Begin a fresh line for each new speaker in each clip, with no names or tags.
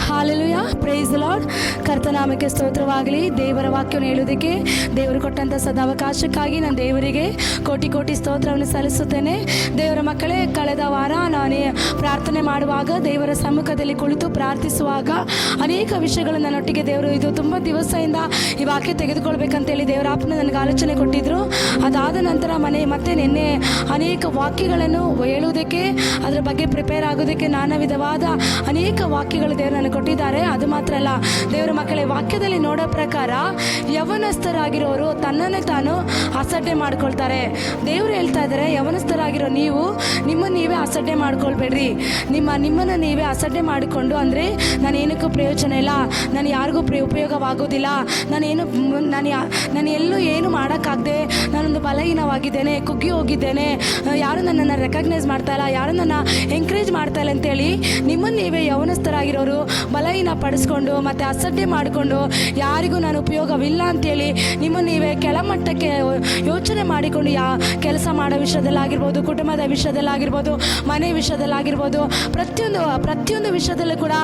Hallelujah, praise the Lord. ಕರ್ತನಾಮಕ್ಕೆ ಸ್ತೋತ್ರವಾಗಲಿ. ದೇವರ ವಾಕ್ಯವನ್ನು ಹೇಳುವುದಕ್ಕೆ ದೇವರು ಕೊಟ್ಟಂಥ ಸದಾವಕಾಶಕ್ಕಾಗಿ ನಾನು ದೇವರಿಗೆ ಕೋಟಿ ಕೋಟಿ ಸ್ತೋತ್ರವನ್ನು ಸಲ್ಲಿಸುತ್ತೇನೆ. ದೇವರ ಮಕ್ಕಳೇ, ಕಳೆದ ವಾರ ನಾನು ಪ್ರಾರ್ಥನೆ ಮಾಡುವಾಗ, ದೇವರ ಸಮ್ಮುಖದಲ್ಲಿ ಕುಳಿತು ಪ್ರಾರ್ಥಿಸುವಾಗ ಅನೇಕ ವಿಷಯಗಳು ನನ್ನೊಟ್ಟಿಗೆ ದೇವರು ಇದು ತುಂಬ ದಿವಸದಿಂದ ಈ ವಾಕ್ಯ ತೆಗೆದುಕೊಳ್ಬೇಕಂತೇಳಿ ದೇವರ ಆತ್ಮ ನನಗೆ ಆಲೋಚನೆ ಕೊಟ್ಟಿದ್ದರು. ಅದಾದ ನಂತರ ಮತ್ತೆ ನಿನ್ನೆ ಅನೇಕ ವಾಕ್ಯಗಳನ್ನು ಹೇಳುವುದಕ್ಕೆ, ಅದರ ಬಗ್ಗೆ ಪ್ರಿಪೇರ್ ಆಗೋದಕ್ಕೆ ನಾನಾ ವಿಧವಾದ ಅನೇಕ ವಾಕ್ಯಗಳು ದೇವರು ನನಗೆ ಕೊಟ್ಟಿದ್ದಾರೆ. ಅದು ಮಾತ್ರ ಅಲ್ಲ, ದೇವರ ಮಕ್ಕಳೇ, ವಾಕ್ಯದಲ್ಲಿ ನೋಡೋ ಪ್ರಕಾರ ಯವನಸ್ಥರಾಗಿರೋರು ತನ್ನನ್ನೇ ತಾನು ಅಸಡ್ಡೆ ಮಾಡ್ಕೊಳ್ತಾರೆ. ದೇವರು ಹೇಳ್ತಾ ಇದ್ದಾರೆ, ಯವನಸ್ಥರಾಗಿರೋ ನೀವು ನಿಮ್ಮನ್ನು ನೀವೇ ಅಸಡ್ಡೆ ಮಾಡ್ಕೊಳ್ಬೇಡ್ರಿ. ನಿಮ್ಮನ್ನು ನೀವೇ ಅಸಡ್ಡೆ ಮಾಡಿಕೊಂಡು ಅಂದರೆ ನಾನು ಏನಕ್ಕೂ ಪ್ರಯೋಜನ ಇಲ್ಲ, ನಾನು ಯಾರಿಗೂ ಉಪಯೋಗವಾಗೋದಿಲ್ಲ, ನಾನು ಎಲ್ಲೂ ಏನು ಮಾಡೋಕ್ಕಾಗದೆ ನಾನೊಂದು ಬಲಹೀನವಾಗಿದ್ದೇನೆ, ಕುಗ್ಗಿ ಹೋಗಿದ್ದೇನೆ, ಯಾರು ನನ್ನನ್ನು ರೆಕಗ್ನೈಸ್ ಮಾಡ್ತಾ ಇಲ್ಲ, ಯಾರು ನನ್ನ ಎಂಕರೇಜ್ ಮಾಡ್ತಾ ಇಲ್ಲ ಅಂತೇಳಿ ನಿಮ್ಮನ್ನು ನೀವೇ ಯವನಸ್ಥರಾಗಿರೋರು ಬಲಹೀನ ಪಡಿಸ್ಕೊಂಡು ಮತ್ತು ಅಸಡ್ಡೆ ಮಾಡಿಕೊಂಡು ಯಾರಿಗೂ ನಾನು ಉಪಯೋಗವಿಲ್ಲ ಅಂತೇಳಿ ನಿಮ್ಮನ್ನು ನೀವೇ ಕೆಳಮಟ್ಟಕ್ಕೆ ಯೋಚನೆ ಮಾಡಿಕೊಂಡು ಕೆಲಸ ಮಾಡೋ ವಿಷಯದಲ್ಲಾಗಿರ್ಬೋದು, ಕುಟುಂಬದ ವಿಷಯದಲ್ಲಾಗಿರ್ಬೋದು, ಮನೆ ವಿಷಯದಲ್ಲಾಗಿರ್ಬೋದು, ಪ್ರತಿಯೊಂದು ವಿಷಯದಲ್ಲೂ ಕೂಡ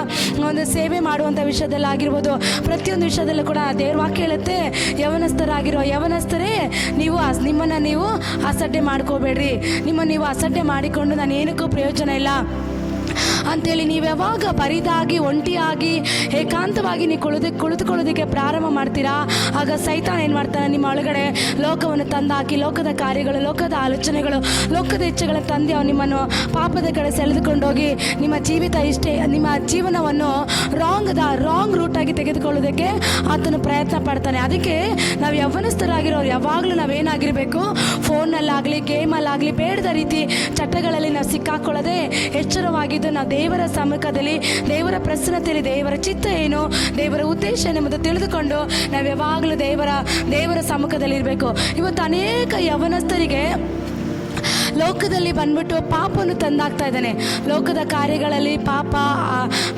ಒಂದು ಸೇವೆ ಮಾಡುವಂಥ ವಿಷಯದಲ್ಲಾಗಿರ್ಬೋದು, ಪ್ರತಿಯೊಂದು ವಿಷಯದಲ್ಲೂ ಕೂಡ ದೇವ್ರ ವಾಕ್ಯ ಹೇಳುತ್ತೆ, ಯವನಸ್ಥರೇ ನಿಮ್ಮನ್ನು ನೀವು ಅಸಡ್ಡೆ ಮಾಡ್ಕೋಬೇಡ್ರಿ. ನಿಮ್ಮನ್ನು ನೀವು ಅಸಡ್ಡೆ ಮಾಡಿಕೊಂಡು ನಾನು ಏನಕ್ಕೂ ಪ್ರಯೋಜನ ಇಲ್ಲ ಅಂಥೇಳಿ ನೀವು ಯಾವಾಗ ಬರಿದಾಗಿ ಒಂಟಿಯಾಗಿ ಏಕಾಂತವಾಗಿ ನೀವು ಕುಳಿತುಕೊಳ್ಳೋದಕ್ಕೆ ಪ್ರಾರಂಭ ಮಾಡ್ತೀರಾ, ಆಗ ಸೈತಾನ ಏನು ಮಾಡ್ತಾನೆ, ನಿಮ್ಮ ಒಳಗಡೆ ಲೋಕವನ್ನು ತಂದಾಕಿ ಲೋಕದ ಕಾರ್ಯಗಳು, ಲೋಕದ ಆಲೋಚನೆಗಳು, ಲೋಕದ ಇಚ್ಛೆಗಳನ್ನು ತಂದು ಅವನು ನಿಮ್ಮನ್ನು ಪಾಪದ ಕಡೆ ಸೆಳೆದುಕೊಂಡೋಗಿ ನಿಮ್ಮ ಜೀವನವನ್ನು ರಾಂಗ್ ರೂಟಾಗಿ ತೆಗೆದುಕೊಳ್ಳೋದಕ್ಕೆ ಆತನು ಪ್ರಯತ್ನ ಪಡ್ತಾನೆ. ಅದಕ್ಕೆ ನಾವು ಯವನಸ್ಥರಾಗಿರೋರು ಯಾವಾಗಲೂ ನಾವೇನಾಗಿರಬೇಕು, ಫೋನ್ನಲ್ಲಾಗಲಿ ಗೇಮಲ್ಲಾಗಲಿ ಬೇಡದ ರೀತಿ ಚಟಗಳಲ್ಲಿ ನಾವು ಸಿಕ್ಕಾಕೊಳ್ಳದೆ ಎಚ್ಚರವಾಗಿದ್ದು ನಾವು ದೇವರ ಸಮ್ಮುಖದಲ್ಲಿ, ದೇವರ ಪ್ರಸನ್ನತೆಯಲ್ಲಿ ದೇವರ ಚಿತ್ತ ಏನು, ದೇವರ ಉದ್ದೇಶ ಏನೆಂಬುದು ತಿಳಿದುಕೊಂಡು ನಾವು ಯಾವಾಗಲೂ ದೇವರ ಸಮ್ಮುಖದಲ್ಲಿ ಇರಬೇಕು. ಇವತ್ತು ಅನೇಕ ಯವನಸ್ಥರಿಗೆ ಲೋಕದಲ್ಲಿ ಬಂದ್ಬಿಟ್ಟು ಪಾಪವನ್ನು ತಂದಾಗ್ತಾ ಇದ್ದಾನೆ. ಲೋಕದ ಕಾರ್ಯಗಳಲ್ಲಿ ಪಾಪ,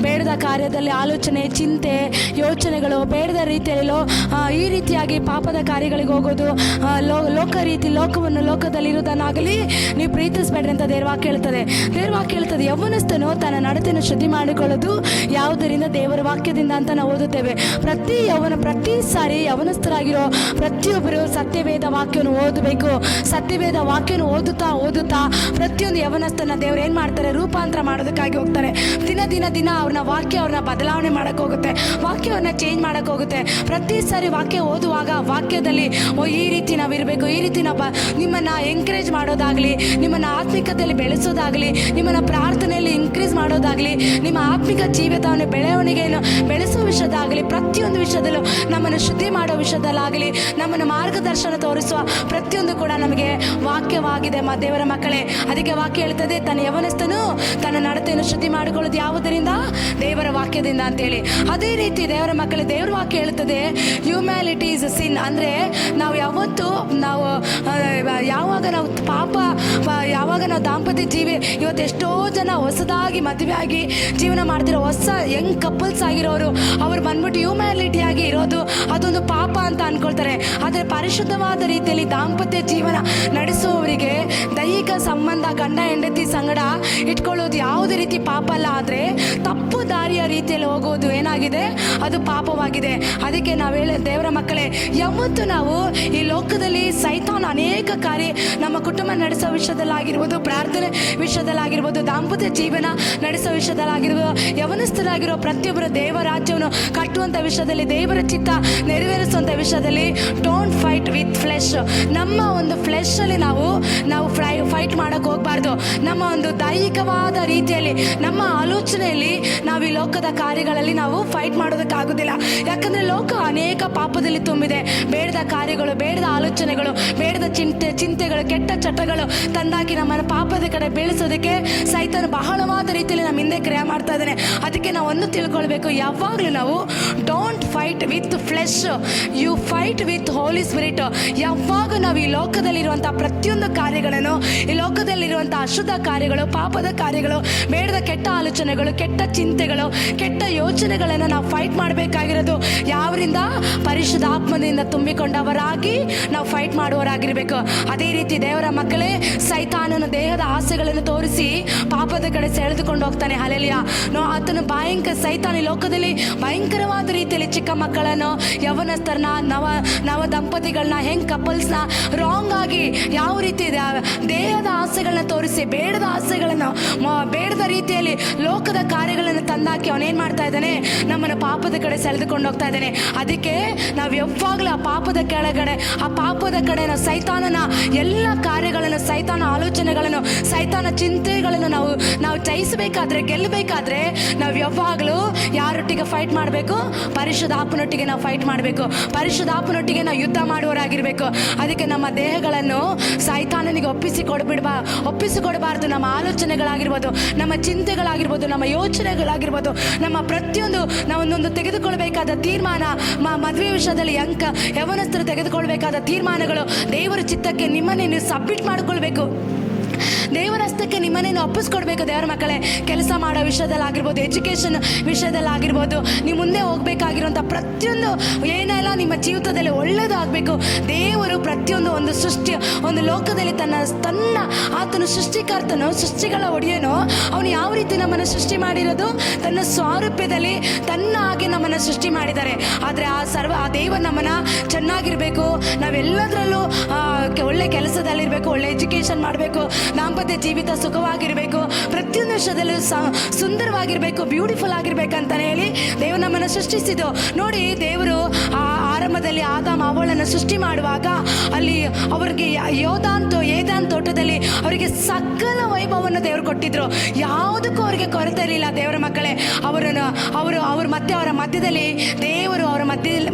ಬೇಡದ ಕಾರ್ಯದಲ್ಲಿ ಆಲೋಚನೆ, ಚಿಂತೆ, ಯೋಚನೆಗಳು, ಬೇಡದ ರೀತಿಯಲ್ಲಿ ಈ ರೀತಿಯಾಗಿ ಪಾಪದ ಕಾರ್ಯಗಳಿಗೆ ಹೋಗೋದು, ಲೋಕದಲ್ಲಿರೋದನ್ನಾಗಲಿ ನೀವು ಪ್ರೀತಿಸಬೇಡ್ರಿ ಅಂತ ದೇವ್ರ ವಾಕ್ಯ ಹೇಳ್ತದೆ. ಯವನಸ್ಥನು ತನ್ನ ನಡತೆಯನ್ನು ಶುದ್ಧಿ ಮಾಡಿಕೊಳ್ಳೋದು ಯಾವುದರಿಂದ? ದೇವರ ವಾಕ್ಯದಿಂದ ಅಂತ ನಾವು ಓದುತ್ತೇವೆ. ಪ್ರತಿ ಸಾರಿ ಯವನಸ್ಥರಾಗಿರೋ ಪ್ರತಿಯೊಬ್ಬರು ಸತ್ಯವೇದ ವಾಕ್ಯವನ್ನು ಓದಬೇಕು. ಸತ್ಯವೇದ ವಾಕ್ಯವನ್ನು ಓದುತ್ತಾ ಪ್ರತಿಯೊಂದು ಯವನಸ್ಥನ ದೇವ್ರು ಏನು ಮಾಡ್ತಾರೆ, ರೂಪಾಂತರ ಮಾಡೋದಕ್ಕಾಗಿ ಹೋಗ್ತಾರೆ. ದಿನ ಅವ್ರನ್ನ ಬದಲಾವಣೆ ಮಾಡೋಕ್ಕೆ ಹೋಗುತ್ತೆ, ವಾಕ್ಯವನ್ನು ಚೇಂಜ್ ಮಾಡೋಕ್ಕೆ ಹೋಗುತ್ತೆ. ಪ್ರತಿ ಸಾರಿ ವಾಕ್ಯ ಓದುವಾಗ ವಾಕ್ಯದಲ್ಲಿ ಈ ರೀತಿ ನಾವು ಇರಬೇಕು, ಈ ರೀತಿ ನಾವು ನಿಮ್ಮನ್ನು ಎಂಕರೇಜ್ ಮಾಡೋದಾಗಲಿ, ನಿಮ್ಮನ್ನು ಆತ್ಮಿಕತೆಯಲ್ಲಿ ಬೆಳೆಸೋದಾಗಲಿ, ನಿಮ್ಮನ್ನು ಪ್ರಾರ್ಥನೆಯಲ್ಲಿ ಇನ್ಕ್ರೀಸ್ ಮಾಡೋದಾಗಲಿ, ನಿಮ್ಮ ಆತ್ಮಿಕ ಜೀವಿತವನ್ನು ಬೆಳವಣಿಗೆಯನ್ನು ಬೆಳೆಸೋ ವಿಷಯದಾಗಲಿ, ಪ್ರತಿಯೊಂದು ವಿಷಯದಲ್ಲೂ ನಮ್ಮನ್ನು ಶುದ್ಧಿ ಮಾಡೋ ವಿಷಯದಲ್ಲಾಗಲಿ, ನಮ್ಮನ್ನು ಮಾರ್ಗದರ್ಶನ ತೋರಿಸುವ ಪ್ರತಿಯೊಂದು ಕೂಡ ನಮಗೆ ವಾಕ್ಯವಾಗಿದೆ ದೇವರ ಮಕ್ಕಳೇ. ಅದಕ್ಕೆ ವಾಕ್ಯ ಹೇಳ್ತದೆ, ತನ್ನ ಯವನಸ್ಥನು ತನ್ನ ನಡತೆಯನ್ನು ಶುದ್ಧಿ ಮಾಡಿಕೊಳ್ಳೋದು ಯಾವುದರಿಂದ? ದೇವರ ವಾಕ್ಯದಿಂದ ಅಂತೇಳಿ. ಅದೇ ರೀತಿ ದೇವರ ಮಕ್ಕಳೇ, ದೇವರ ವಾಕ್ಯ ಹೇಳ್ತದೆ, ಹ್ಯೂಮ್ಯಾಲಿಟಿ ಈಸ್ ಸಿನ್. ಅಂದರೆ ಯಾವಾಗ ನಾವು ದಾಂಪತ್ಯ ಜೀವಿ, ಇವತ್ತು ಎಷ್ಟೋ ಜನ ಹೊಸದಾಗಿ ಮದುವೆಯಾಗಿ ಜೀವನ ಮಾಡ್ತಿರೋ ಹೊಸ ಯಂಗ್ ಕಪಲ್ಸ್ ಆಗಿರೋರು, ಅವ್ರು ಬಂದ್ಬಿಟ್ಟು ಹ್ಯೂಮ್ಯಾಲಿಟಿಯಾಗಿ ಇರೋದು ಅದೊಂದು ಪಾಪ ಅಂತ ಅನ್ಕೊಳ್ತಾರೆ. ಆದರೆ ಪರಿಶುದ್ಧವಾದ ರೀತಿಯಲ್ಲಿ ದಾಂಪತ್ಯ ಜೀವನ ನಡೆಸುವವರಿಗೆ ದೈಹಿಕ ಸಂಬಂಧ, ಗಂಡ ಹೆಂಡತಿ ಸಂಗಡ ಇಟ್ಕೊಳ್ಳೋದು ಯಾವುದೇ ರೀತಿ ಪಾಪ ಅಲ್ಲ. ಆದರೆ ತಪ್ಪು ದಾರಿಯ ರೀತಿಯಲ್ಲಿ ಹೋಗೋದು ಏನಾಗಿದೆ, ಅದು ಪಾಪವಾಗಿದೆ. ಅದಕ್ಕೆ ದೇವರ ಮಕ್ಕಳೇ, ಯಾವತ್ತು ನಾವು ಈ ಲೋಕದಲ್ಲಿ ಸೈತಾನ ಅನೇಕ ಕಾರ್ಯ, ನಮ್ಮ ಕುಟುಂಬ ನಡೆಸೋ ವಿಷಯದಲ್ಲಾಗಿರ್ಬೋದು, ಪ್ರಾರ್ಥನೆ ವಿಷಯದಲ್ಲಾಗಿರ್ಬೋದು, ದಾಂಪತ್ಯ ಜೀವನ ನಡೆಸೋ ವಿಷಯದಲ್ಲಾಗಿರ್ಬೋದು, ಯವನಸ್ಥರಾಗಿರೋ ಪ್ರತಿಯೊಬ್ಬರು ದೇವರ ರಾಜ್ಯವನ್ನು ಕಟ್ಟುವಂಥ ವಿಷಯದಲ್ಲಿ, ದೇವರ ಚಿತ್ತ ನೆರವೇರಿಸುವಂಥ ವಿಷಯದಲ್ಲಿ ಡೋಂಟ್ ಫೈಟ್ ವಿತ್ ಫ್ಲೆಶ್. ನಮ್ಮ ಒಂದು ಫ್ಲೆಶಲ್ಲಿ ನಾವು ಫೈಟ್ ಮಾಡೋಕ್ಕೆ ಹೋಗಬಾರ್ದು. ನಮ್ಮ ಒಂದು ದೈಹಿಕವಾದ ರೀತಿಯಲ್ಲಿ, ನಮ್ಮ ಆಲೋಚನೆಯಲ್ಲಿ ನಾವು ಈ ಲೋಕದ ಕಾರ್ಯಗಳಲ್ಲಿ ನಾವು ಫೈಟ್ ಮಾಡೋದಕ್ಕಾಗೋದಿಲ್ಲ. ಯಾಕಂದರೆ ಲೋಕ ಅನೇಕ ಪಾಪದಲ್ಲಿ ತುಂಬಿದೆ. ಬೇಡದ ಕಾರ್ಯಗಳು, ಬೇಡದ ಆಲೋಚನೆಗಳು, ಬೇಡದ ಚಿಂತೆಗಳು, ಕೆಟ್ಟ ಚಟಗಳು ತಂದಾಕಿ ನಮ್ಮನ್ನು ಪಾಪದ ಕಡೆ ಬೆಳೆಸೋದಕ್ಕೆ ಸೈತಾನ ಬಹಳವಾದ ರೀತಿಯಲ್ಲಿ ನಮ್ಮ ಹಿಂದೆ ಕ್ರಿಯೆ ಮಾಡ್ತಾ ಇದ್ದಾನೆ. ಅದಕ್ಕೆ ನಾವು ಒಂದು ತಿಳ್ಕೊಳ್ಬೇಕು, ಯಾವಾಗಲೂ ನಾವು don't fight with flesh, you fight with holy spirit. ಯಾವಾಗ ನಾವು ಈ ಲೋಕದಲ್ಲಿರುವಂಥ ಪ್ರತಿಯೊಂದು ಕಾರ್ಯಗಳನ್ನು, ಈ ಲೋಕದಲ್ಲಿರುವಂಥ ಅಶುದ್ಧ ಕಾರ್ಯಗಳು, ಪಾಪದ ಕಾರ್ಯಗಳು, ಬೇಡದ ಕೆಟ್ಟ ಆಲೋಚನೆಗಳು, ಕೆಟ್ಟ ಚಿಂತೆಗಳು, ಕೆಟ್ಟ ಯೋಚನೆಗಳನ್ನು ನಾವು ಫೈಟ್ ಮಾಡಬೇಕಾಗಿರೋದು ಯಾವರಿಂದ? ಪರಿಶುದ್ಧಾತ್ಮದಿಂದ ತುಂಬಿಕೊಂಡವರಾಗಿ ನಾವು ಫೈಟ್ ಮಾಡುವವರಾಗಿರ್ಬೇಕು. ಅದೇ ರೀತಿ ದೇವರ ಮಕ್ಕಳೇ, ಸೈತಾನನ ದೇಹದ ಆಸೆಗಳನ್ನು ತೋರಿಸಿ ಪಾಪದ ಕಡೆ ಸೆಳೆದುಕೊಂಡು ಹೋಗ್ತಾನೆ. ಹಲ್ಲೆಲೂಯಾ. ಆತನು ಸೈತಾನ ಲೋಕದಲ್ಲಿ ಭಯಂಕರವಾದ ರೀತಿಯಲ್ಲಿ ಚಿಕ್ಕ ಮಕ್ಕಳನ್ನು, ಯವನಸ್ಥರನ್ನ, ನವ ದಂಪತಿಗಳನ್ನ, ಕಪಲ್ಸ್ನ ರಾಂಗ್ ಆಗಿ ಯಾವ ರೀತಿ ದೇಹದ ಆಸೆಗಳನ್ನ ತೋರಿಸಿ, ಬೇಡದ ಆಸೆಗಳನ್ನು, ಬೇಡದ ರೀತಿಯಲ್ಲಿ ಲೋಕದ ಕಾರ್ಯಗಳನ್ನು ತಂದಾಕಿ ಅವನೇನ್ ಮಾಡ್ತಾ ಇದ್ದಾನೆ? ನಮ್ಮನ್ನು ಪಾಪದ ಕಡೆ ಸೆಳೆದುಕೊಂಡು ಹೋಗ್ತಾ ಇದ್ದಾನೆ. ಅದಕ್ಕೆ ನಾವು ಯಾವಾಗಲೂ ಆ ಪಾಪದ ಕೆಳಗಡೆ, ಆ ಪಾಪದ ಕಡೆ ಸೈತಾನನ ಎಲ್ಲ ಕಾರ್ಯಗಳನ್ನು, ಸೈತಾನ ಆಲೋಚನೆಗಳನ್ನು, ಸೈತಾನ ಚಿಂತೆಗಳನ್ನು ನಾವು ಜಯಿಸಬೇಕಾದ್ರೆ, ಗೆಲ್ಲಬೇಕಾದ್ರೆ ನಾವು ಯಾವಾಗಲೂ ಯಾರೊಟ್ಟಿಗೆ ಫೈಟ್ ಮಾಡಬೇಕು? ಪರಿಶುದ್ಧಾತ್ಮನೊಟ್ಟಿಗೆ ನಾವು ಫೈಟ್ ಮಾಡಬೇಕು. ಪರಿಶುದ್ಧಾತ್ಮನೊಟ್ಟಿಗೆ ನಾವು ಯುದ್ಧ ಮಾಡುವವರಾಗಿರ್ಬೇಕು. ಅದಕ್ಕೆ ನಮ್ಮ ದೇಹಗಳನ್ನು ಸೈತಾನನಿಗೆ ಒಪ್ಪಿಸಿಕೊಡಬಾರ್ದು. ನಮ್ಮ ಆಲೋಚನೆಗಳಾಗಿರ್ಬೋದು, ನಮ್ಮ ಚಿಂತೆಗಳಾಗಿರ್ಬೋದು, ನಮ್ಮ ಯೋಚನೆಗಳಾಗಿರ್ಬೋದು, ನಮ್ಮ ಪ್ರತಿಯೊಂದು ನಾವೊಂದೊಂದು ತೆಗೆದುಕೊಳ್ಬೇಕಾದ ತೀರ್ಮಾನ, ಮದುವೆ ವಿಷಯದಲ್ಲಿ ಯವನಸ್ಥರು ತೆಗೆದುಕೊಳ್ಬೇಕಾದ ತೀರ್ಮಾನಗಳು ದೇವರ ಚಿತ್ತಕ್ಕೆ ನಿಮ್ಮನ್ನೇ ನೀವು ಸಬ್ಮಿಟ್ ಮಾಡಿಕೊಳ್ಬೇಕು. ದೇವರ ಹಸ್ತಕ್ಕೆ ನಿಮ್ಮನ್ನೇನು ಒಪ್ಪಿಸ್ಕೊಡ್ಬೇಕು. ದೇವರ ಮಕ್ಕಳೇ, ಕೆಲಸ ಮಾಡೋ ವಿಷಯದಲ್ಲಾಗಿರ್ಬೋದು, ಎಜುಕೇಷನ್ ವಿಷಯದಲ್ಲಾಗಿರ್ಬೋದು, ನೀವು ಮುಂದೆ ಹೋಗ್ಬೇಕಾಗಿರುವಂಥ ಪ್ರತಿಯೊಂದು ಏನೆಲ್ಲ ನಿಮ್ಮ ಜೀವಿತದಲ್ಲಿ ಒಳ್ಳೆಯದು ಆಗಬೇಕು. ದೇವರು ಪ್ರತಿಯೊಂದು ಒಂದು ಲೋಕದಲ್ಲಿ ತನ್ನ ಆತನು ಸೃಷ್ಟಿಕರ್ತನು, ಸೃಷ್ಟಿಗಳ ಒಡೆಯನು. ಅವನು ಯಾವ ರೀತಿ ನಮ್ಮನ್ನು ಸೃಷ್ಟಿ ಮಾಡಿರೋದು? ತನ್ನ ಸ್ವಾರೂಪ್ಯದಲ್ಲಿ ತನ್ನ ಹಾಗೆ ನಮ್ಮನ್ನು ಸೃಷ್ಟಿ ಮಾಡಿದ್ದಾರೆ. ಆದರೆ ಆ ದೇವರು ನಮ್ಮನ್ನು ಚೆನ್ನಾಗಿರಬೇಕು, ನಾವೆಲ್ಲದರಲ್ಲೂ ಒಳ್ಳೆ ಕೆಲಸದಲ್ಲಿರಬೇಕು, ಒಳ್ಳೆ ಎಜುಕೇಷನ್ ಮಾಡಬೇಕು, ದಾಂಪತ್ಯ ಜೀವಿತ ಸುಖವಾಗಿರಬೇಕು, ಪ್ರತಿಯೊಂದು ವಿಷಯದಲ್ಲೂ ಸುಂದರವಾಗಿರಬೇಕು, ಬ್ಯೂಟಿಫುಲ್ ಆಗಿರ್ಬೇಕಂತಾನೆ ಹೇಳಿ ದೇವರು ನಮ್ಮನ್ನು ಸೃಷ್ಟಿಸಿದ್ದು. ನೋಡಿ, ದೇವರು ಆರಂಭದಲ್ಲಿ ಆದಾಮ ಅವಳನ್ನು ಸೃಷ್ಟಿ ಮಾಡುವಾಗ ಅಲ್ಲಿ ಅವರಿಗೆ ಏದಾನ್ ತೋಟದಲ್ಲಿ ಅವರಿಗೆ ಸಕಲ ವೈಭವವನ್ನು ದೇವರು ಕೊಟ್ಟಿದ್ರು. ಯಾವುದಕ್ಕೂ ಅವರಿಗೆ ಕೊರತೆ ಇರಲಿಲ್ಲ. ದೇವರ ಮಕ್ಕಳೇ, ಅವರು ಮತ್ತೆ ಅವರ ಮಧ್ಯದಲ್ಲಿ ದೇವರು ಅವರ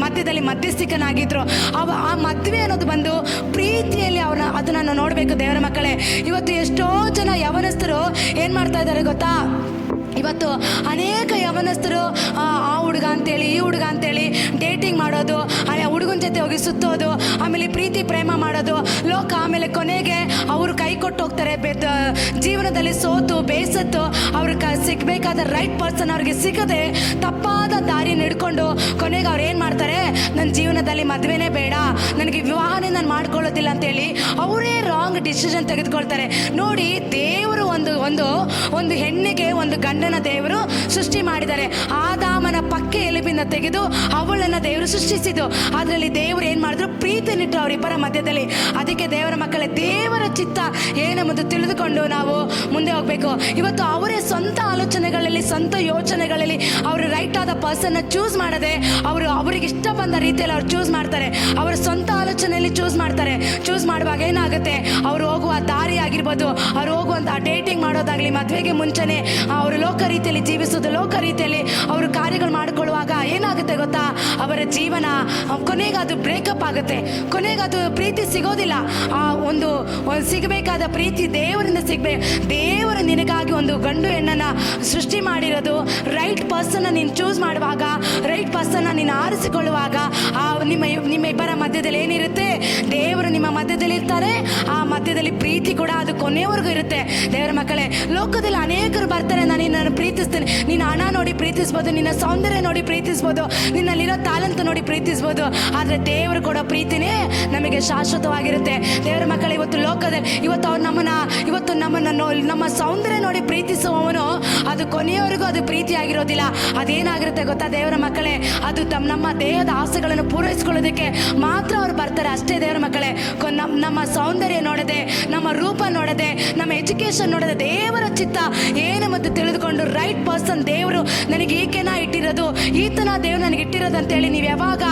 ಮಧ್ಯದಲ್ಲಿ ಮಧ್ಯಸ್ಥಿಕನಾಗಿದ್ರು. ಆ ಮದುವೆ ಅನ್ನೋದು ಬಂದು ಪ್ರೀತಿಯಲ್ಲಿ ಅದನ್ನು ನೋಡಬೇಕು. ದೇವರ ಮಕ್ಕಳೇ, ಇವತ್ತು ಎಷ್ಟೋ ಜನ ಯವನಸ್ಥರು ಏನು ಮಾಡ್ತಾ ಇದ್ದಾರೆ ಗೊತ್ತಾ? ಇವತ್ತು ಅನೇಕ ಯವನಸ್ಥರು ಆ ಹುಡುಗ ಅಂತೇಳಿ, ಈ ಹುಡುಗ ಅಂತೇಳಿ ಡೇಟಿಂಗ್ ಮಾಡೋದು, ಹುಡುಗನ ಜೊತೆ ಹೋಗಿ ಸುತ್ತೋದು, ಆಮೇಲೆ ಪ್ರೀತಿ ಪ್ರೇಮ ಮಾಡೋದು ಲೋಕ. ಆಮೇಲೆ ಕೊನೆಗೆ ಅವರು ಕೈ ಕೊಟ್ಟು ಹೋಗ್ತಾರೆ. ಜೀವನದಲ್ಲಿ ಸೋತು ಬೇಸತ್ತು ಅವ್ರಿಗೆ ಸಿಗಬೇಕಾದ ರೈಟ್ ಪರ್ಸನ್ ಅವ್ರಿಗೆ ಸಿಗದೆ ತಪ್ಪಾದ ದಾರಿ ನಡ್ಕೊಂಡು ಕೊನೆಗೆ ಅವ್ರು ಏನು ಮಾಡ್ತಾರೆ? ನನ್ನ ಜೀವನದಲ್ಲಿ ಮದುವೆನೇ ಬೇಡ, ನನಗೆ ವಿವಾಹನೇ ನಾನು ಮಾಡ್ಕೊಳ್ಳೋದಿಲ್ಲ ಅಂತೇಳಿ ಅವರೇ ರಾಂಗ್ ಡಿಸಿಷನ್ ತೆಗೆದುಕೊಳ್ತಾರೆ. ನೋಡಿ, ದೇವರು ಒಂದು ಹೆಣ್ಣಿಗೆ ಒಂದು ಗಂಡನ ದೇವರು ಸೃಷ್ಟಿ ಮಾಡಿದ್ದಾರೆ. ಆದಾಮನ ಪಕ್ಕೆ ಎಲುಬಿನ ತೆಗೆದು ಅವಳನ್ನು ದೇವರು ಸೃಷ್ಟಿಸಿದ್ದು. ಅದರಲ್ಲಿ ದೇವರು ಏನು ಮಾಡಿದ್ರು? ಪ್ರೀತಿನಿಟ್ಟರು ಅವರಿಬ್ಬರ ಮಧ್ಯದಲ್ಲಿ. ಅದಕ್ಕೆ ದೇವರ ಮಕ್ಕಳೇ, ದೇವರ ಚಿತ್ತ ಏನೆಂಬುದು ತಿಳಿದುಕೊಂಡು ನಾವು ಮುಂದೆ ಹೋಗಬೇಕು. ಇವತ್ತು ಅವರೇ ಸ್ವಂತ ಆಲೋಚನೆಗಳಲ್ಲಿ, ಸ್ವಂತ ಯೋಚನೆಗಳಲ್ಲಿ ಅವರು ರೈಟ್ ಆದ ಪರ್ಸನ್ನ ಚೂಸ್ ಮಾಡದೆ ಅವರಿಗೆ ಇಷ್ಟ ಬಂದ ರೀತಿಯಲ್ಲಿ ಅವ್ರು ಚೂಸ್ ಮಾಡ್ತಾರೆ. ಅವರ ಸ್ವಂತ ಆಲೋಚನೆಯಲ್ಲಿ ಚೂಸ್ ಮಾಡ್ತಾರೆ. ಚೂಸ್ ಮಾಡುವಾಗ ಏನಾಗುತ್ತೆ? ಅವರು ಹೋಗುವ ದಾರಿ ಆಗಿರ್ಬೋದು, ಅವ್ರು ಹೋಗುವಂಥ ಡೇಟಿಂಗ್ ಮಾಡೋದಾಗಲಿ, ಮದುವೆಗೆ ಮುಂಚೆನೆ ಅವರು ಲೋಕ ರೀತಿಯಲ್ಲಿ ಜೀವಿಸೋದು, ಲೋಕ ರೀತಿಯಲ್ಲಿ ಅವರು ಕಾರ್ಯಗಳು ಮಾಡಿಕೊಳ್ಳುವಾಗ ಏನಾಗುತ್ತೆ ಗೊತ್ತಾ? ಅವರ ಜೀವನ ಕೊನೆಗೆ ಅದು ಬ್ರೇಕಪ್ ಆಗುತ್ತೆ. ಕೊನೆಗೆ ಅದು ಪ್ರೀತಿ ಸಿಗೋದಿಲ್ಲ. ಒಂದು ಸಿಗಬೇಕಾದ ಪ್ರೀತಿ ದೇವರಿಂದ ಸಿಗಬೇಕು. ದೇವರು ನಿನಗಾಗಿ ಒಂದು ಗಂಡು ಹೆಣ್ಣನ್ನು ಸೃಷ್ಟಿ ಮಾಡಿರೋದು. ರೈಟ್ ಪರ್ಸನ್ನ ನೀನು ಚೂಸ್ ಮಾಡುವಾಗ, ರೈಟ್ ಪರ್ಸನ್ನ ನೀನು ಆರಿಸಿಕೊಳ್ಳುವಾಗ ನಿಮ್ಮ ಇಬ್ಬರ ಮಧ್ಯದಲ್ಲಿ ಏನಿರುತ್ತೆ? ದೇವರು ನಿಮ್ಮ ಮಧ್ಯದಲ್ಲಿ ಇರ್ತಾರೆ. ಆ ಮಧ್ಯದಲ್ಲಿ ಪ್ರೀತಿ ಕೂಡ ಅದು ಕೊನೆಯವರೆಗೂ ಇರುತ್ತೆ. ದೇವರ ಮಕ್ಕಳೇ, ಲೋಕದಲ್ಲಿ ಅನೇಕರು ಬರ್ತಾರೆ, ನಾನು ನಿನ್ನನ್ನು ಪ್ರೀತಿಸ್ತೇನೆ. ನಿನ್ನ ಹಣ ನೋಡಿ ಪ್ರೀತಿಸ್ಬೋದು, ನಿನ್ನ ಸೌಂದರ್ಯ ನೋಡಿ ಪ್ರೀತಿಸ್ಬೋದು, ನಿನ್ನಲ್ಲಿರೋ ಟ್ಯಾಲೆಂಟ್ ನೋಡಿ ಪ್ರೀತಿಸ್ಬೋದು. ಆದರೆ ದೇವರು ಕೊಡೋ ಪ್ರೀತಿನೇ ನಮಗೆ ಶಾಶ್ವತವಾಗಿರುತ್ತೆ. ದೇವರ ಮಕ್ಕಳೇ, ಇವತ್ತು ನಮ್ಮ ಸೌಂದರ್ಯ ನೋಡಿ ಪ್ರೀತಿಸುವವನು ಅದು ಕೊನೆಯವರೆಗೂ ಅದು ಪ್ರೀತಿಯಾಗಿರೋದಿಲ್ಲ. ಅದೇನಾಗಿರುತ್ತೆ ಗೊತ್ತಾ ದೇವರ ಮಕ್ಕಳೇ? ಅದು ನಮ್ಮ ದೇಹದ ಆಸೆಗಳನ್ನು ಪೂರೈಸ್ಕೊಳ್ಳೋದಕ್ಕೆ ಮಾತ್ರ ಅವ್ರು ಬರ್ತಾರೆ ಅಷ್ಟೇ. ದೇವರ ಮಕ್ಕಳೇ, ನಮ್ಮ ಸೌಂದರ್ಯ ನೋಡದೆ, ನಮ್ಮ ರೂಪ ನೋಡದೆ, ನಮ್ಮ ಎಜುಕೇಶನ್ ನೋಡದೆ, ದೇವರ ಚಿತ್ತ ಏನೆಂಬುದು ತಿಳಿದುಕೊಂಡು ರೈಟ್ ಪರ್ಸನ್, ದೇವರು ನನಗೆ ಈಕೆನ ಇಟ್ಟಿರೋದು, ಈತನ ದೇವರು ನನಗೆ ಇಟ್ಟಿರೋದು ಅಂತೇಳಿ ನೀವು ಯಾವಾಗ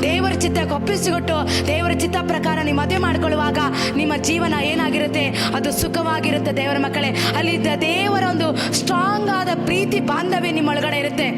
ದೇವರ ಚಿತ್ತಕ್ಕೆ ಒಪ್ಪಿಸಿಕೊಟ್ಟು ದೇವರ ಚಿತ್ತ ಪ್ರಕಾರ ನೀವು ಮದುವೆ ಮಾಡ್ಕೊಳ್ಳುವಾಗ ನಿಮ್ಮ ಜೀವನ ಏನಾಗಿರುತ್ತೆ? ಅದು ಸುಖವಾಗಿರುತ್ತೆ. ದೇವರ ಮಕ್ಕಳೇ, ಅಲ್ಲಿ ದೇವರ ಒಂದು ಸ್ಟ್ರಾಂಗ್ ಆದ ಪ್ರೀತಿ ಬಾಂಧವ್ಯ ನಿಮ್ಮ ಒಳಗಡೆ ಇರುತ್ತೆ.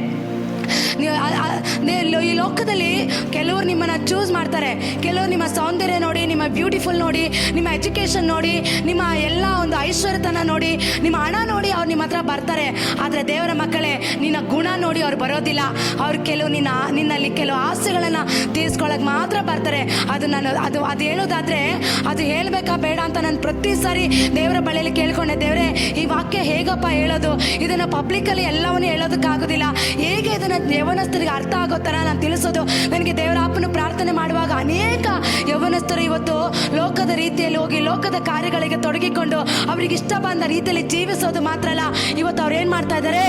ಈ ಲೋಕದಲ್ಲಿ ಕೆಲವರು ನಿಮ್ಮನ್ನು ಚೂಸ್ ಮಾಡ್ತಾರೆ, ಕೆಲವರು ನಿಮ್ಮ ಸೌಂದರ್ಯ ನೋಡಿ, ನಿಮ್ಮ ಬ್ಯೂಟಿಫುಲ್ ನೋಡಿ, ನಿಮ್ಮ ಎಜುಕೇಷನ್ ನೋಡಿ, ನಿಮ್ಮ ಎಲ್ಲ ಒಂದು ಐಶ್ವರ್ಯತನ ನೋಡಿ, ನಿಮ್ಮ ಹಣ ನೋಡಿ ಅವ್ರು ನಿಮ್ಮ ಹತ್ರ ಬರ್ತಾರೆ. ಆದರೆ ದೇವರ ಮಕ್ಕಳೇ, ನಿನ್ನ ಗುಣ ನೋಡಿ ಅವ್ರು ಬರೋದಿಲ್ಲ. ಅವ್ರು ಕೆಲವು ನಿನ್ನಲ್ಲಿ ಕೆಲವು ಆಸೆಗಳನ್ನು ತೀರಿಸ್ಕೊಳ್ಳೋಕೆ ಮಾತ್ರ ಬರ್ತಾರೆ. ಅದು ಹೇಳೋದಾದರೆ ಅದು ಹೇಳಬೇಕಾ ಬೇಡ ಅಂತ ನಾನು ಪ್ರತಿ ಸಾರಿ ದೇವರ ಬಳಿಯಲ್ಲಿ ಕೇಳ್ಕೊಂಡೆ, ದೇವರೇ ಈ ವಾಕ್ಯ ಹೇಗಪ್ಪ ಹೇಳೋದು, ಇದನ್ನು ಪಬ್ಲಿಕ್ಕಲ್ಲಿ ಎಲ್ಲವನ್ನೂ ಹೇಳೋದಕ್ಕಾಗೋದಿಲ್ಲ, ಹೇಗೆ ಇದನ್ನು ಯವನಸ್ಥರಿಗೆ ಅರ್ಥ ಆಗೋ ಥರ ನಾನು ತಿಳಿಸೋದು. ನನಗೆ ದೇವರ ಅಪ್ಪನ ಪ್ರಾರ್ಥನೆ ಮಾಡುವಾಗ ಅನೇಕ ಯವನಸ್ಥರು ಇವತ್ತು ಲೋಕದ ರೀತಿಯಲ್ಲಿ ಹೋಗಿ ಲೋಕದ ಕಾರ್ಯಗಳಿಗೆ ತೊಡಗಿಕೊಂಡು ಅವ್ರಿಗೆ ಇಷ್ಟ ಬಂದ ರೀತಿಯಲ್ಲಿ ಜೀವಿಸೋದು ಮಾತ್ರ ಅಲ್ಲ, ಇವತ್ತು ಅವ್ರು ಏನು ಮಾಡ್ತಾ ಇದ್ದಾರೆ,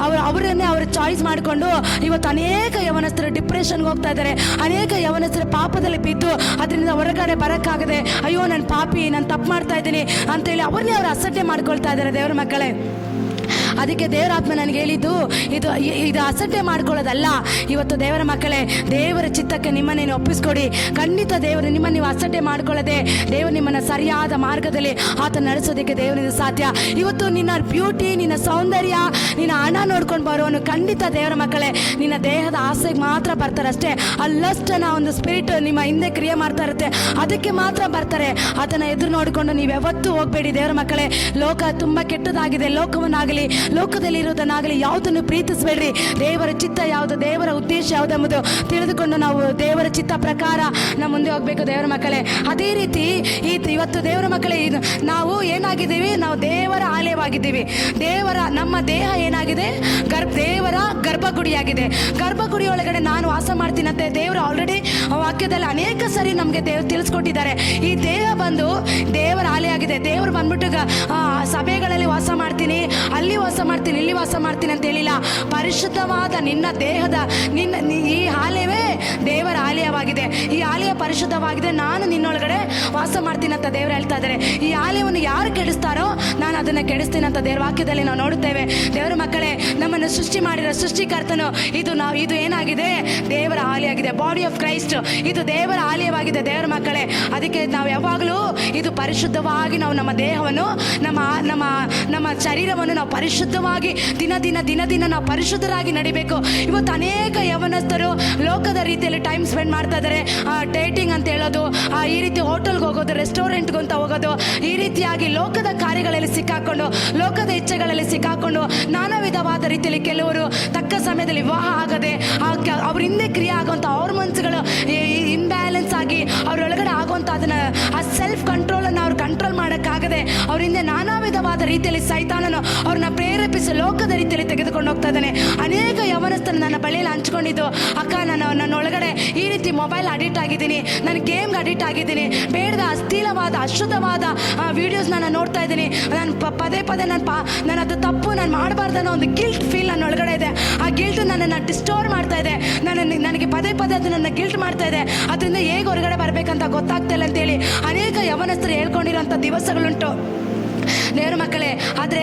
ಅವರು ಅವರನ್ನೇ ಅವರು ಚಾಯ್ಸ್ ಮಾಡಿಕೊಂಡು ಇವತ್ತು ಅನೇಕ ಯವನಸ್ಥರು ಡಿಪ್ರೆಷನ್ಗೆ ಹೋಗ್ತಾ ಇದ್ದಾರೆ. ಅನೇಕ ಯವನಸ್ಥರು ಪಾಪದಲ್ಲಿ ಬಿದ್ದು ಅದರಿಂದ ಹೊರಗಡೆ ಬರೋಕ್ಕಾಗದೆ, ಅಯ್ಯೋ ನಾನು ಪಾಪಿ, ನಾನು ತಪ್ಪು ಮಾಡ್ತಾ ಇದ್ದೀನಿ ಅಂತೇಳಿ ಅವ್ರನ್ನೇ ಅವರು ಅಸಡ್ಡೆ ಮಾಡ್ಕೊಳ್ತಾ ಇದ್ದಾರೆ ದೇವರ ಮಕ್ಕಳೇ. ಅದಕ್ಕೆ ದೇವರಾತ್ಮ ನನಗೆ ಹೇಳಿದ್ದು, ಇದು ಅಸಡ್ಡೆ ಮಾಡ್ಕೊಳ್ಳೋದಲ್ಲ. ಇವತ್ತು ದೇವರ ಮಕ್ಕಳೇ, ದೇವರ ಚಿತ್ತಕ್ಕೆ ನಿಮ್ಮನ್ನೇನು ಒಪ್ಪಿಸ್ಕೊಡಿ. ಖಂಡಿತ ದೇವರು ನಿಮ್ಮನ್ನು ನೀವು ಅಸಡ್ಡೆ ಮಾಡ್ಕೊಳ್ಳದೆ ದೇವರು ನಿಮ್ಮನ್ನು ಸರಿಯಾದ ಮಾರ್ಗದಲ್ಲಿ ಆತ ನಡೆಸೋದಕ್ಕೆ ದೇವರಿಂದ ಸಾಧ್ಯ. ಇವತ್ತು ನಿನ್ನ ಬ್ಯೂಟಿ, ನಿನ್ನ ಸೌಂದರ್ಯ, ನಿನ್ನ ಹಣ ನೋಡ್ಕೊಂಡು ಬರೋನು ಖಂಡಿತ ದೇವರ ಮಕ್ಕಳೇ ನಿನ್ನ ದೇಹದ ಆಸೆಗೆ ಮಾತ್ರ ಬರ್ತಾರೆ ಅಷ್ಟೇ. ಅಲ್ಲಷ್ಟನ ಒಂದು ಸ್ಪಿರಿಟ್ ನಿಮ್ಮ ಹಿಂದೆ ಕ್ರಿಯೆ ಮಾಡ್ತಾ ಇರುತ್ತೆ, ಅದಕ್ಕೆ ಮಾತ್ರ ಬರ್ತಾರೆ. ಅದನ್ನು ಎದುರು ನೋಡಿಕೊಂಡು ನೀವು ಯಾವತ್ತೂ ಹೋಗಬೇಡಿ ದೇವರ ಮಕ್ಕಳೇ. ಲೋಕ ತುಂಬ ಕೆಟ್ಟದಾಗಿದೆ, ಲೋಕವನ್ನಾಗಲಿ ಲೋಕದಲ್ಲಿರೋದನ್ನಾಗಲಿ ಯಾವುದನ್ನು ಪ್ರೀತಿಸಬೇಡ್ರಿ. ದೇವರ ಚಿತ್ತ ಯಾವುದು, ದೇವರ ಉದ್ದೇಶ ಯಾವುದೆಂಬುದು ತಿಳಿದುಕೊಂಡು ನಾವು ದೇವರ ಚಿತ್ತ ಪ್ರಕಾರ ನಾವು ಮುಂದೆ ಹೋಗಬೇಕು ದೇವರ ಮಕ್ಕಳೇ. ಅದೇ ರೀತಿ ಇವತ್ತು ದೇವರ ಮಕ್ಕಳೇ, ನಾವು ಏನಾಗಿದ್ದೀವಿ, ನಾವು ದೇವರ ಆಲಯವಾಗಿದ್ದೀವಿ. ನಮ್ಮ ದೇಹ ಏನಾಗಿದೆ, ದೇವರ ಗರ್ಭಗುಡಿಯಾಗಿದೆ. ಗರ್ಭಗುಡಿ ಒಳಗಡೆ ನಾನು ವಾಸ ಮಾಡ್ತೀನಂತೆ ದೇವರು ಆಲ್ರೆಡಿ ವಾಕ್ಯದಲ್ಲಿ ಅನೇಕ ಸರಿ ನಮಗೆ ದೇವರು ತಿಳಿಸ್ಕೊಟ್ಟಿದ್ದಾರೆ. ಈ ದೇಹ ಬಂದು ದೇವರ ಆಲಯ ಆಗಿದೆ. ದೇವರು ಬಂದ್ಬಿಟ್ಟು ಸಭೆಗಳಲ್ಲಿ ವಾಸ ಮಾಡ್ತೀನಿ, ಅಲ್ಲಿ ವಾಸ ಮಾಡ್ತೀನಿ, ಇಲ್ಲಿ ವಾಸ ಮಾಡ್ತೀನಿ ಅಂತ ಹೇಳಿಲ್ಲ. ಪರಿಶುದ್ಧವಾದ ನಿನ್ನ ದೇಹದ ಈ ಆಲಯವೇ ದೇವರ ಆಲಯವಾಗಿದೆ. ಈ ಆಲಯ ಪರಿಶುದ್ಧವಾಗಿದೆ, ನಾನು ನಿನ್ನೊಳಗಡೆ ವಾಸ ಮಾಡ್ತೀನಿ ಅಂತ ದೇವರು ಹೇಳ್ತಾ ಇದ್ದಾರೆ. ಈ ಆಲಯವನ್ನು ಯಾರು ಕೆಡಿಸ್ತಾರೋ ನಾನು ಅದನ್ನು ಕೆಡಿಸ್ತೀನಿ ಅಂತ ದೇವರ ವಾಕ್ಯದಲ್ಲಿ ನಾವು ನೋಡುತ್ತೇವೆ. ದೇವರ ಮಕ್ಕಳೇ, ನಮ್ಮನ್ನು ಸೃಷ್ಟಿ ಮಾಡಿರೋ ಸೃಷ್ಟಿಕರ್ತನು ಇದು ಏನಾಗಿದೆ, ದೇವರ ಆಲಯ ಆಗಿದೆ. ಬಾಡಿ ಆಫ್ ಕ್ರೈಸ್ಟ್, ಇದು ದೇವರ ಆಲಯವಾಗಿದೆ ದೇವರ ಮಕ್ಕಳೇ. ಅದಕ್ಕೆ ನಾವು ಯಾವಾಗಲೂ ಇದು ಪರಿಶುದ್ಧವಾಗಿ ನಾವು ನಮ್ಮ ದೇಹವನ್ನು ನಮ್ಮ ಶರೀರವನ್ನು ನಾವು ಪರಿಶುದ್ಧವಾಗಿ ದಿನ ನಾವು ಪರಿಶುದ್ಧರಾಗಿ ನಡಿಬೇಕು. ಇವತ್ತು ಅನೇಕ ಯವನಸ್ಥರು ಲೋಕದ ರೀತಿಯಲ್ಲಿ ಟೈಮ್ ಸ್ಪೆಂಡ್ ಮಾಡ್ತಾ ಇದ್ದಾರೆ. ಡೇಟಿಂಗ್ ಅಂತ ಹೇಳೋದು, ಈ ರೀತಿ ಹೋಟೆಲ್ಗೆ ಹೋಗೋದು, ರೆಸ್ಟೋರೆಂಟ್ಗೆ ಅಂತ ಹೋಗೋದು, ಈ ರೀತಿಯಾಗಿ ಲೋಕದ ಕಾರ್ಯಗಳಲ್ಲಿ ಸಿಕ್ಕಾಕೊಂಡು, ಲೋಕದ ಇಚ್ಛೆಗಳಲ್ಲಿ ಸಿಕ್ಕಾಕೊಂಡು ನಾನಾ ವಿಧವಾದ ರೀತಿಯಲ್ಲಿ ಕೆಲವರು ತಕ್ಕ ಸಮಯದಲ್ಲಿ ವಿವಾಹ ಆಗದೆ ಅವ್ರ ಹಿಂದೆ ಕ್ರಿಯೆ ಆಗುವಂಥ ಹಾರ್ಮೋನ್ಸ್ಗಳು ಇನ್ಬ್ಯಾಲೆನ್ಸ್ ಆಗಿ ಅವರೊಳಗಡೆ ಆಗುವಂಥ ಅದನ್ನು ಆ ಸೆಲ್ಫ್ ಕಂಟ್ರೋಲನ್ನು ಅವ್ರು ಕಂಟ್ರೋಲ್ ಮಾಡೋಕ್ಕಾಗದೆ ಅವರಿಂದ ನಾನಾ ವಿಧವಾದ ರೀತಿಯಲ್ಲಿ ಸೈತಾನನು ಅವ್ರನ್ನ ಪ್ರೇರೇಪಿಸಿ ಲೋಕದ ರೀತಿಯಲ್ಲಿ ತೆಗೆದುಕೊಂಡು ಹೋಗ್ತಾ ಇದ್ದಾನೆ. ಅನೇಕ ಯವನಸ್ಥರು ನನ್ನ ಬಳಿಯಲ್ಲಿ ಹಂಚ್ಕೊಂಡಿದ್ದು, ಅಕ್ಕ ನನ್ನ ಒಳಗಡೆ ಈ ರೀತಿ ಮೊಬೈಲ್ ಅಡಿಕ್ಟ್ ಆಗಿದ್ದೀನಿ, ನಾನು ಗೇಮ್ಗೆ ಅಡಿಕ್ಟ್ ಆಗಿದ್ದೀನಿ, ಬೇಡದ ಅಶ್ಲೀಲವಾದ ಅಶುದ್ಧವಾದ ವಿಡಿಯೋಸ್ ನಾನು ನೋಡ್ತಾ ಇದ್ದೀನಿ, ನಾನು ಪದೇ ನಾನು ಅದು ತಪ್ಪು, ನಾನು ಮಾಡಬಾರ್ದನ್ನೋ ಒಂದು ಗಿಲ್ಟ್ ಫೀಲ್ ನನ್ನ ಒಳಗಡೆ ಇದೆ. ಆ ಗಿಲ್ಟ್ ನನ್ನನ್ನು ಡಿಸ್ಟೋರ್ ಮಾಡ್ತಾ ಇದೆ, ನನಗೆ ಪದೇ ಅದು ನನ್ನ ಗಿಲ್ಟ್ ಮಾಡ್ತಾ ಇದೆ. ಅದರಿಂದ ಹೇಗೆ ಹೊರಗಡೆ ಬರಬೇಕಂತ ಗೊತ್ತಾಗ್ತಾ ಇಲ್ಲ ಅಂತೇಳಿ ಅನೇಕ ಯವನಸ್ಥರು ಹೇಳ್ಕೊಂಡಿರೋಂಥ ದಿವಸಗಳುಂಟು ದೇವರ ಮಕ್ಕಳೇ. ಆದರೆ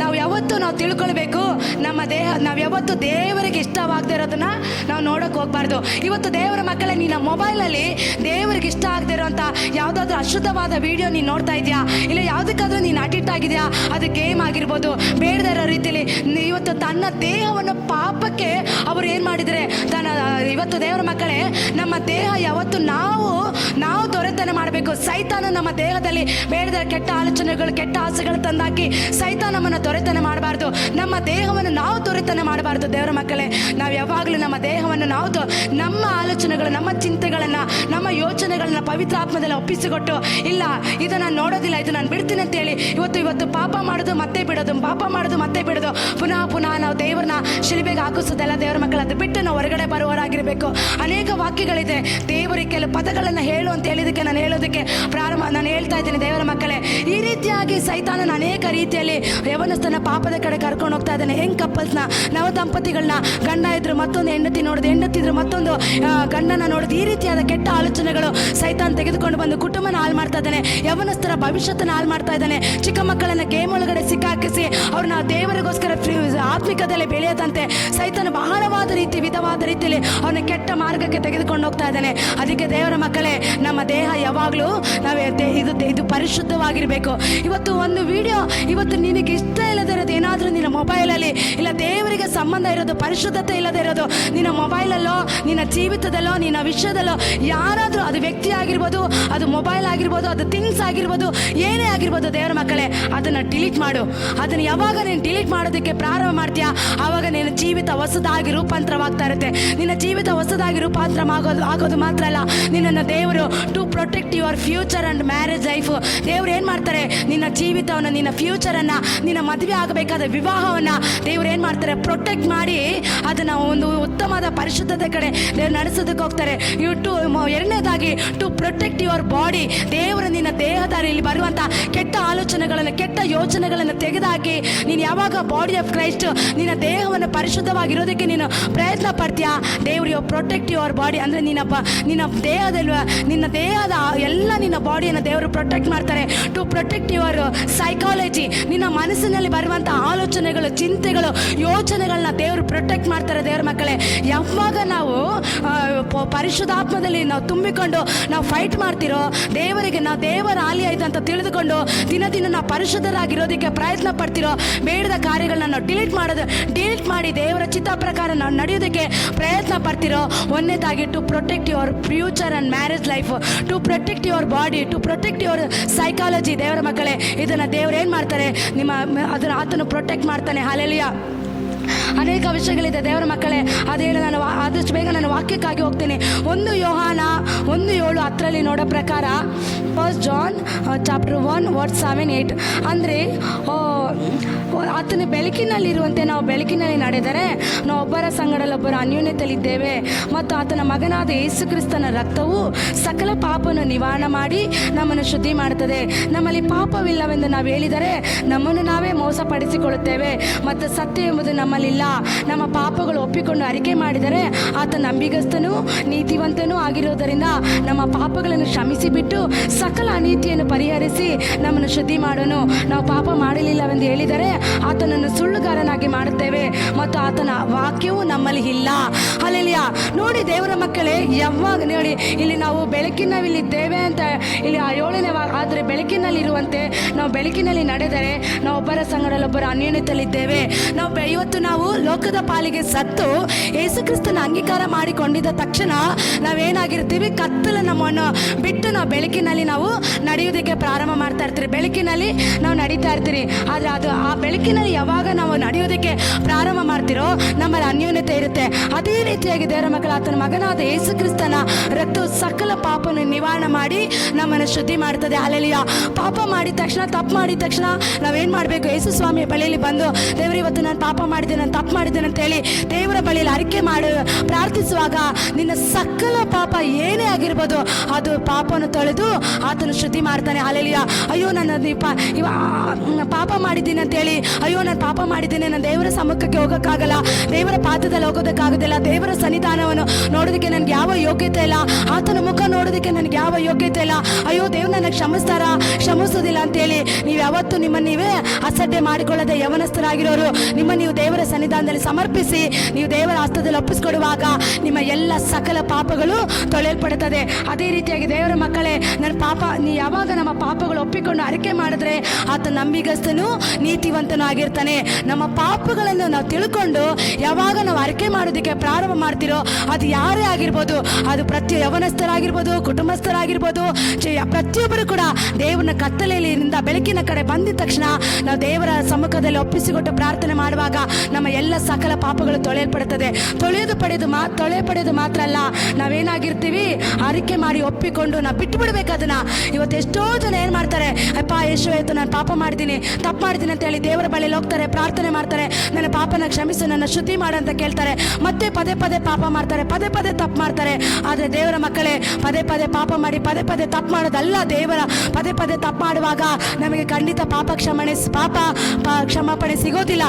ನಾವು ಯಾವತ್ತೂ ತಿಳ್ಕೊಳ್ಬೇಕು, ನಮ್ಮ ದೇಹ ನಾವು ಯಾವತ್ತೂ ದೇವರಿಗೆ ಇಷ್ಟವಾಗದೇ ಇರೋದನ್ನ ನಾವು ನೋಡೋಕೆ ಹೋಗ್ಬಾರ್ದು. ಇವತ್ತು ದೇವರ ಮಕ್ಕಳೇ, ನಿನ್ನ ಮೊಬೈಲಲ್ಲಿ ದೇವರಿಗೆ ಇಷ್ಟ ಆಗದೆ ಇರೋಂಥ ಯಾವುದಾದ್ರೂ ಅಶುದ್ಧವಾದ ವಿಡಿಯೋ ನೀನು ನೋಡ್ತಾ ಇದೆಯಾ, ಇಲ್ಲ ಯಾವುದಕ್ಕಾದ್ರೂ ನೀನು ಅಡಿಕ್ಟ್ ಆಗಿದೆಯಾ, ಅದು ಗೇಮ್ ಆಗಿರ್ಬೋದು, ಬೇಡದೇ ಇರೋ ರೀತಿಯಲ್ಲಿ ಇವತ್ತು ತನ್ನ ದೇಹವನ್ನು ಪಾಪಕ್ಕೆ ಅವರು ಏನು ಮಾಡಿದರೆ ಇವತ್ತು ದೇವರ ಮಕ್ಕಳೇ, ನಮ್ಮ ದೇಹ ಯಾವತ್ತು ನಾವು ದೊರೆತನ ಮಾಡಬೇಕು. ಸೈತಾನ ನಮ್ಮ ದೇಹದಲ್ಲಿ ಬೇಡದ ಕೆಟ್ಟ ಆಲೋಚನೆಗಳು, ಕೆಟ್ಟ ಆಸೆಗಳು ತಂದಾಕಿ ಸೈತಾನ ನಮ್ಮನ್ನು ದೊರೆತನ ಮಾಡಬಾರ್ದು. ನಮ್ಮ ದೇಹವನ್ನು ನಾವು ದೊರೆತನ ಮಾಡಬಾರ್ದು ದೇವರ ಮಕ್ಕಳೇ. ನಾವು ಯಾವಾಗಲೂ ನಮ್ಮ ದೇಹವನ್ನು ನಮ್ಮ ಆಲೋಚನೆಗಳು, ನಮ್ಮ ಚಿಂತೆಗಳನ್ನು, ನಮ್ಮ ಯೋಚನೆಗಳನ್ನ ಪವಿತ್ರ ಆತ್ಮದಲ್ಲಿ ಒಪ್ಪಿಸಿಕೊಟ್ಟು, ಇಲ್ಲ ಇದು ನಾನು ನೋಡೋದಿಲ್ಲ, ಇದು ನಾನು ಬಿಡ್ತೀನಿ ಅಂತೇಳಿ ಇವತ್ತು ಪಾಪ ಮಾಡೋದು ಮತ್ತೆ ಬಿಡೋದು, ಪಾಪ ಮಾಡೋದು ಮತ್ತೆ ಬಿಡೋದು, ಪುನಃ ನಾವು ದೇವರನ್ನ ಶಿಲುಬೆಗೆ ಹಾಕಿಸೋದೆಲ್ಲ ದೇವರ ಮಕ್ಕಳು. ಅದು ಬಿಟ್ಟು ನಾವು ಹೊರಗಡೆ ಬರುವವರಾಗಿರಬೇಕು. ಅನೇಕ ವಾಕ್ಯಗಳಿದೆ, ದೇವರಿಗೆ ಕೆಲವು ಪದಗಳನ್ನು ಹೇಳು ಅಂತ ಹೇಳಿದಕ್ಕೆ ನಾನು ಹೇಳ್ತಾ ಇದ್ದೀನಿ ದೇವರ ಮಕ್ಕಳೇ. ಈ ರೀತಿಯಾಗಿ ಸೈತಾನನ ಅನೇಕ ರೀತಿಯಲ್ಲಿ ಯವನಸ್ಥನ ಪಾಪದ ಕಡೆ ಕರ್ಕೊಂಡು ಹೋಗ್ತಾ ಇದ್ದಾನೆ. ಹೆಂಗ್ ಕಪ್ಪಲ್ಸ್ನ, ನವ ದಂಪತಿಗಳನ್ನ, ಗಂಡ ಇದ್ರು ಮತ್ತೊಂದು ಹೆಂಡತಿ ನೋಡೋದು, ಹೆಂಡತಿದ್ರು ಮತ್ತೊಂದು ಗಂಡನ ನೋಡೋದು, ಈ ರೀತಿಯಾದ ಕೆಟ್ಟ ಆಲೋಚನೆಗಳು ಸೈತಾನ್ ತೆಗೆದುಕೊಂಡು ಬಂದು ಕುಟುಂಬನ ಹಾಳು ಮಾಡ್ತಾ ಇದ್ದಾನೆ, ಯವನಸ್ಥರ ಭವಿಷ್ಯತನ ಹಾಳು ಮಾಡ್ತಾ ಇದ್ದಾನೆ. ಚಿಕ್ಕ ಮಕ್ಕಳನ್ನ ಗೇಮ್ ಒಳಗಡೆ ಸಿಕ್ಕಾಕಿಸಿ ಅವ್ರನ್ನ ದೇವರಿಗೋಸ್ಕರ ಆತ್ಮಿಕದಲ್ಲಿ ಬೆಳೆಯದಂತೆ ಸೈತಾನ ಬಹಳವಾದ ವಿಧವಾದ ರೀತಿಯಲ್ಲಿ ಅವನ ಕೆಟ್ಟ ಮಾರ್ಗಕ್ಕೆ ತೆಗೆದುಕೊಂಡು ಹೋಗ್ತಾ ಇದ್ದಾನೆ. ಅದಕ್ಕೆ ದೇವರ ಮಕ್ಕಳೇ, ನಮ್ಮ ದೇಹ ಯಾವಾಗಲೂ ಇದು ಪರಿಶುದ್ಧವಾಗಿರಬೇಕು. ಇವತ್ತು ಒಂದು ವಿಡಿಯೋ, ಇವತ್ತು ನಿನಗೆ ಇಷ್ಟ ಇಲ್ಲದೆ ಇರೋದು ಏನಾದರೂ ನಿನ್ನ ಮೊಬೈಲಲ್ಲಿ, ಇಲ್ಲ ದೇವರಿಗೆ ಸಂಬಂಧ ಇರೋದು, ಪರಿಶುದ್ಧತೆ ಇಲ್ಲದೆ ಇರೋದು ನಿನ್ನ ಮೊಬೈಲಲ್ಲೋ, ನಿನ್ನ ಜೀವಿತದಲ್ಲೋ, ನಿನ್ನ ವಿಷಯದಲ್ಲೋ, ಯಾರಾದರೂ, ಅದು ವ್ಯಕ್ತಿ ಆಗಿರ್ಬೋದು, ಅದು ಮೊಬೈಲ್ ಆಗಿರ್ಬೋದು, ಅದು ಥಿಂಗ್ಸ್ ಆಗಿರ್ಬೋದು, ಏನೇ ಆಗಿರ್ಬೋದು, ದೇವರ ಮಕ್ಕಳೇ ಅದನ್ನು ಡಿಲೀಟ್ ಮಾಡು. ಅದನ್ನು ಯಾವಾಗ ನೀನು ಡಿಲೀಟ್ ಮಾಡೋದಕ್ಕೆ ಪ್ರಾರಂಭ ಮಾಡ್ತೀಯಾ, ಆವಾಗ ನಿನ್ನ ಜೀವಿತ ಹೊಸದಾಗಿ ರೂಪಾಂತರವಾಗ್ತಾ ಇರುತ್ತೆ. ನಿನ್ನ ಜೀವಿತ ಹೊಸದಾಗಿ ರೂಪಾಂತರ ಆಗೋದು ಮಾತ್ರ ಅಲ್ಲ, ನಿನ್ನನ್ನು ದೇವರು to protect your future and marriage life, ದೇವ್ರು ಏನು ಮಾಡ್ತಾರೆ, ನಿನ್ನ ಜೀವಿತವನ್ನು, ನಿನ್ನ ಫ್ಯೂಚರನ್ನು, ನಿನ್ನ ಮದುವೆ ಆಗಬೇಕಾದ ವಿವಾಹವನ್ನು ದೇವ್ರು ಏನು ಮಾಡ್ತಾರೆ, ಪ್ರೊಟೆಕ್ಟ್ ಮಾಡಿ ಅದನ್ನು ಒಂದು ಉತ್ತಮವಾದ ಪರಿಶುದ್ಧತೆ ಕಡೆ ದೇವ್ರು ನಡೆಸೋದಕ್ಕೆ ಹೋಗ್ತಾರೆ. ಎರಡನೇದಾಗಿ ಟು ಪ್ರೊಟೆಕ್ಟ್ ಯುವರ್ ಬಾಡಿ, ದೇವರು ನಿನ್ನ ದೇಹದಲ್ಲಿ ಬರುವಂಥ ಕೆಟ್ಟ ಆಲೋಚನೆಗಳನ್ನು, ಕೆಟ್ಟ ಯೋಚನೆಗಳನ್ನು ತೆಗೆದುಹಾಕಿ ನೀನು ಯಾವಾಗ ಬಾಡಿ ಆಫ್ ಕ್ರೈಸ್ಟ್, ನಿನ್ನ ದೇಹವನ್ನು ಪರಿಶುದ್ಧವಾಗಿರೋದಕ್ಕೆ ನೀನು ಪ್ರಯತ್ನ ಪಡ್ತೀಯಾ, ದೇವರು ಪ್ರೊಟೆಕ್ಟ್ ಯುವರ್ ಬಾಡಿ ಅಂದರೆ ನಿನ್ನ ದೇಹದ ಎಲ್ಲ ನಿನ್ನ ಬಾಡಿಯನ್ನು ದೇವರು ಪ್ರೊಟೆಕ್ಟ್ ಮಾಡ್ತಾರೆ. ಟು ಪ್ರೊಟೆಕ್ಟ್ ಯುವರ್ ಸೈಕಾಲಜಿ, ನಿನ್ನ ಮನಸ್ಸಿನಲ್ಲಿ ಬರುವಂಥ ಆಲೋಚನೆಗಳು, ಚಿಂತೆಗಳು, ಯೋಚನೆಗಳನ್ನ ದೇವರು ಪ್ರೊಟೆಕ್ಟ್ ಮಾಡ್ತಾರೆ. ದೇವರ ಮಕ್ಕಳೇ, ಯಾವಾಗ ನಾವು ಪರಿಶುದ್ಧಾತ್ಮದಲ್ಲಿ ನಾವು ತುಂಬಿಕೊಂಡು ನಾವು ಫೈಟ್ ಮಾಡ್ತಿರೋ, ದೇವರಿಗೆ ನಾವು ದೇವರ ಆಲಯ ಇದೆ ಅಂತ ತಿಳಿದುಕೊಂಡು ದಿನ ನಾವು ಪರಿಶುದ್ಧರಾಗಿರೋದಕ್ಕೆ ಪ್ರಯತ್ನ ಪಡ್ತಿರೋ, ಬೇಡದ ಕಾರ್ಯಗಳನ್ನ ನಾವು ಡಿಲೀಟ್ ಮಾಡಿ ದೇವರ ಚಿತ್ತ ಪ್ರಕಾರ ನಾವು ನಡೆಯೋದಕ್ಕೆ ಪ್ರಯತ್ನ ಪಡ್ತಿರೋ, ಒಂದನೇದಾಗಿ to protect your future and marriage life, to protect your body, to protect your psychology. ದೇವರ ಮಕ್ಕಳೇ, ಇದನ್ನು ದೇವರು ಏನು ಮಾಡ್ತಾರೆ, ಅದನ್ನು ಆತನು ಪ್ರೊಟೆಕ್ಟ್ ಮಾಡ್ತಾನೆ. ಹಲ್ಲೆಲೂಯಾ. ಅನೇಕ ವಿಷಯಗಳಿದೆ ದೇವರ ಮಕ್ಕಳೇ, ಅದೇನು ನಾನು ಆದಷ್ಟು ಬೇಗ ನಾನು ವಾಕ್ಯಕ್ಕಾಗಿ ಹೋಗ್ತೀನಿ. 1 ಯೋಹಾನ 1:7 ನೋಡೋ ಪ್ರಕಾರ, 1 ಜಾನ್ ಚಾಪ್ಟರ್ 1:7-8 ಅಂದರೆ ಆತನ ಬೆಳಕಿನಲ್ಲಿರುವಂತೆ ನಾವು ಬೆಳಕಿನಲ್ಲಿ ನಡೆದರೆ ನಾವು ಒಬ್ಬರ ಸಂಗಡಲ್ಲೊಬ್ಬರ ಅನ್ಯೋನ್ಯತೆಯಲ್ಲಿದ್ದೇವೆ ಮತ್ತು ಆತನ ಮಗನಾದ ಯೇಸು ಕ್ರಿಸ್ತನ ರಕ್ತವು ಸಕಲ ಪಾಪವನ್ನು ನಿವಾರಣೆ ಮಾಡಿ ನಮ್ಮನ್ನು ಶುದ್ಧಿ ಮಾಡುತ್ತದೆ. ನಮ್ಮಲ್ಲಿ ಪಾಪವಿಲ್ಲವೆಂದು ನಾವು ಹೇಳಿದರೆ ನಮ್ಮನ್ನು ನಾವೇ ಮೋಸಪಡಿಸಿಕೊಳ್ಳುತ್ತೇವೆ ಮತ್ತು ಸತ್ಯ ಎಂಬುದು ನಮ್ಮಲ್ಲಿಲ್ಲ. ನಮ್ಮ ಪಾಪಗಳು ಒಪ್ಪಿಕೊಂಡು ಅರಿಕೆ ಮಾಡಿದರೆ ಆತ ನಂಬಿಗಸ್ತನೂ ನೀತಿವಂತನೂ ಆಗಿರುವುದರಿಂದ ನಮ್ಮ ಪಾಪಗಳನ್ನು ಕ್ಷಮಿಸಿಬಿಟ್ಟು ಸಕಲ ಅನೀತಿಯನ್ನು ಪರಿಹರಿಸಿ ನಮ್ಮನ್ನು ಶುದ್ಧಿ ಮಾಡೋನು. ನಾವು ಪಾಪ ಮಾಡಲಿಲ್ಲವೆಂದು ಹೇಳಿದರೆ ಆತನನ್ನು ಸುಳ್ಳುಗಾರನಾಗಿ ಮಾಡುತ್ತೇವೆ ಮತ್ತು ಆತನ ವಾಕ್ಯವು ನಮ್ಮಲ್ಲಿ ಇಲ್ಲ. ಹಲ್ಲೆಲೂಯಾ. ನೋಡಿ ದೇವರ ಮಕ್ಕಳೇ, ಯಾವಾಗ ನೋಡಿ ಇಲ್ಲಿ ನಾವು ಬೆಳಕಿನಲ್ಲಿದ್ದೇವೆ ಅಂತ ಇಲ್ಲಿ 7ನೇ ಆದರೆ ಬೆಳಕಿನಲ್ಲಿರುವಂತೆ ನಾವು ಬೆಳಕಿನಲ್ಲಿ ನಡೆದರೆ ನಾವು ಒಬ್ಬರ ಸಂಗಡಲ್ಲೊಬ್ಬರ ಅನ್ಯೋನ್ಯತೆಯಲ್ಲಿದ್ದೇವೆ. ಇವತ್ತು ನಾವು ಲೋಕದ ಪಾಲಿಗೆ ಸತ್ತು ಯೇಸು ಕ್ರಿಸ್ತನ ಅಂಗೀಕಾರ ಮಾಡಿಕೊಂಡಿದ್ದ ತಕ್ಷಣ ನಾವೇನಾಗಿರ್ತೀವಿ, ಕತ್ತಲ ನಮ್ಮನ್ನು ಬಿಟ್ಟು ನಾವು ಬೆಳಕಿನಲ್ಲಿ ನಾವು ನಡೆಯೋದಕ್ಕೆ ಪ್ರಾರಂಭ ಮಾಡ್ತಾ ಇರ್ತೀವಿ. ಬೆಳಕಿನಲ್ಲಿ ನಾವು ನಡೀತಾ ಇರ್ತೀರಿ. ಆದರೆ ಆ ಬೆಳಕಿನಲ್ಲಿ ಯಾವಾಗ ನಾವು ನಡೆಯೋದಕ್ಕೆ ಪ್ರಾರಂಭ ಮಾಡ್ತಿರೋ ನಮ್ಮಲ್ಲಿ ಅನ್ಯೋನ್ಯತೆ ಇರುತ್ತೆ. ಅದೇ ರೀತಿಯಾಗಿ ದೇವರ ಮಕ್ಕಳ ಆತನ ಮಗನಾದ ಯೇಸು ಕ್ರಿಸ್ತನ ರಕ್ತವು ಸಕಲ ಪಾಪವನ್ನು ನಿವಾರಣೆ ಮಾಡಿ ನಮ್ಮನ್ನು ಶುದ್ಧಿ ಮಾಡ್ತದೆ. ಹಲ್ಲೆಲೂಯಾ. ಪಾಪ ಮಾಡಿದ ತಕ್ಷಣ, ತಪ್ಪು ಮಾಡಿದ ತಕ್ಷಣ ನಾವೇನು ಮಾಡಬೇಕು, ಯೇಸು ಸ್ವಾಮಿಯ ಬಳಿಯಲ್ಲಿ ಬಂದು ದೇವರು ಇವತ್ತು ನಾನು ಪಾಪ ಮಾಡಿದ್ದೇನೆ, ನಾನು ತಪ್ಪು ಮಾಡಿದ್ದೇನೆ ಅಂತೇಳಿ ದೇವರ ಬಳಿಯಲ್ಲಿ ಅರಿಕೆ ಮಾಡಿ ಪ್ರಾರ್ಥಿಸುವಾಗ ನಿನ್ನ ಸಕಲ ಪಾಪ ಏನೇ ಆಗಿರ್ಬೋದು ಅದು ಪಾಪವನ್ನು ತೊಳೆದು ಆತನು ಶುದ್ಧಿ ಮಾಡ್ತಾನೆ. ಹಲ್ಲೆಲೂಯಾ. ಅಯ್ಯೋ ನಾನು ಪಾಪ ಮಾಡಿದ್ದೀನಿ ಅಂತೇಳಿ, ಅಯ್ಯೋ ನಾನು ಪಾಪ ಮಾಡಿದ್ದೇನೆ, ನಾನು ದೇವರ ಸಮ್ಮುಖಕ್ಕೆ ಹೋಗೋಕ್ಕಾಗಲ್ಲ, ದೇವರ ಪಾದದಲ್ಲಿ ಹೋಗೋದಕ್ಕಾಗೋದಿಲ್ಲ, ದೇವರ ಸನ್ನಿಧಾನವನ್ನು ನೋಡೋದಕ್ಕೆ ನನಗೆ ಯಾವ ಯೋಗ್ಯತೆ ಇಲ್ಲ, ಆತನ ಮುಖ ನೋಡೋದಕ್ಕೆ ನನಗೆ ಯಾವ ಯೋಗ್ಯತೆ ಇಲ್ಲ, ಅಯ್ಯೋ ದೇವ್ರು ನನಗೆ ಕ್ಷಮಿಸೋದಿಲ್ಲ ಅಂತೇಳಿ ನೀವು ಯಾವತ್ತೂ ನಿಮ್ಮನ್ನು ನೀವೇ ಅಸಡ್ಡೆ ಮಾಡಿಕೊಳ್ಳದೆ ಯವನಸ್ಥರಾಗಿರೋರು ನಿಮ್ಮನ್ನು ನೀವು ದೇವರ ಸನ್ನಿಧಾನದಲ್ಲಿ ಸಮರ್ಪಿಸಿ ನೀವು ದೇವರ ಹಸ್ತದಲ್ಲಿ ಒಪ್ಪಿಸಿಕೊಡುವಾಗ ನಿಮ್ಮ ಎಲ್ಲ ಸಕಲ ಪಾಪಗಳು ತೊಳೆಯಲ್ಪಡುತ್ತದೆ. ಅದೇ ರೀತಿಯಾಗಿ ದೇವರ ಮಕ್ಕಳೇ, ನನ್ನ ಪಾಪ ಯಾವಾಗ ನಮ್ಮ ಪಾಪಗಳು ಒಪ್ಪಿಕೊಂಡು ಅರಿಕೆ ಮಾಡಿದ್ರೆ ಆತ ನಂಬಿಗಸ್ತನು ನೀತಿವಂತನೂ ಆಗಿರ್ತಾನೆ. ನಮ್ಮ ಪಾಪಗಳನ್ನು ನಾವು ತಿಳ್ಕೊಂಡು ಯಾವಾಗ ನಾವು ಅರಿಕೆ ಮಾಡೋದಕ್ಕೆ ಪ್ರಾರಂಭ ಮಾಡ್ತಿರೋ, ಅದು ಯಾರೇ ಆಗಿರ್ಬೋದು, ಅದು ಯವನಸ್ಥರಾಗಿರ್ಬೋದು, ಕುಟುಂಬಸ್ಥರಾಗಿರ್ಬೋದು, ಪ್ರತಿಯೊಬ್ಬರು ಕೂಡ ದೇವರನ್ನ ಕತ್ತಲೆಯಿಂದ ಬೆಳಕಿನ ಕಡೆ ಬಂದಿದ ತಕ್ಷಣ ನಾವು ದೇವರ ಸಮ್ಮುಖದಲ್ಲಿ ಒಪ್ಪಿಸಿಕೊಟ್ಟು ಪ್ರಾರ್ಥನೆ ಮಾಡುವಾಗ ನಮ್ಮ ಎಲ್ಲ ಸಕಲ ಪಾಪಗಳು ತೊಳೆಯಲ್ಪಡುತ್ತದೆ. ತೊಳೆಯಲ್ಪಡೆಯೋದು ಮಾತ್ರ ಅಲ್ಲ, ನಾವೇನಾಗಿರ್ತೀವಿ, ಅರಿಕೆ ಮಾಡಿ ಒಪ್ಪಿಕೊಂಡು ನಾವು ಬಿಟ್ಟು ಬಿಡ್ಬೇಕು ಅದನ್ನ. ಇವತ್ತು ಎಷ್ಟೋ ಜನ ಏನು ಮಾಡ್ತಾರೆ, ಅಪ್ಪ ಯೇಸುವೇ ನಾನು ಪಾಪ ಮಾಡಿದ್ದೀನಿ, ತಪ್ಪು ಮಾಡಿದ್ದೀನಿ ಅಂತ ಹೇಳಿ ದೇವರ ಬಳಿಯಲ್ಲಿ ಹೋಗ್ತಾರೆ, ಪ್ರಾರ್ಥನೆ ಮಾಡ್ತಾರೆ, ನನ್ನ ಪಾಪನ ಕ್ಷಮಿಸು, ನನ್ನ ಶುದ್ಧಿ ಮಾಡು ಅಂತ ಕೇಳ್ತಾರೆ. ಮತ್ತೆ ಪದೇ ಪಾಪ ಮಾಡ್ತಾರೆ, ಪದೇ ತಪ್ಪು ಮಾಡ್ತಾರೆ. ಆದರೆ ದೇವರ ಮಕ್ಕಳೇ, ಪದೇ ಪಾಪ ಮಾಡಿ ಪದೇ ತಪ್ಪು ಮಾಡೋದಲ್ಲ. ದೇವರ ಪದೇ ತಪ್ಪು ಮಾಡುವಾಗ ನಮಗೆ ಖಂಡಿತ ಕ್ಷಮಾಪಣೆ ಸಿಗೋದಿಲ್ಲ.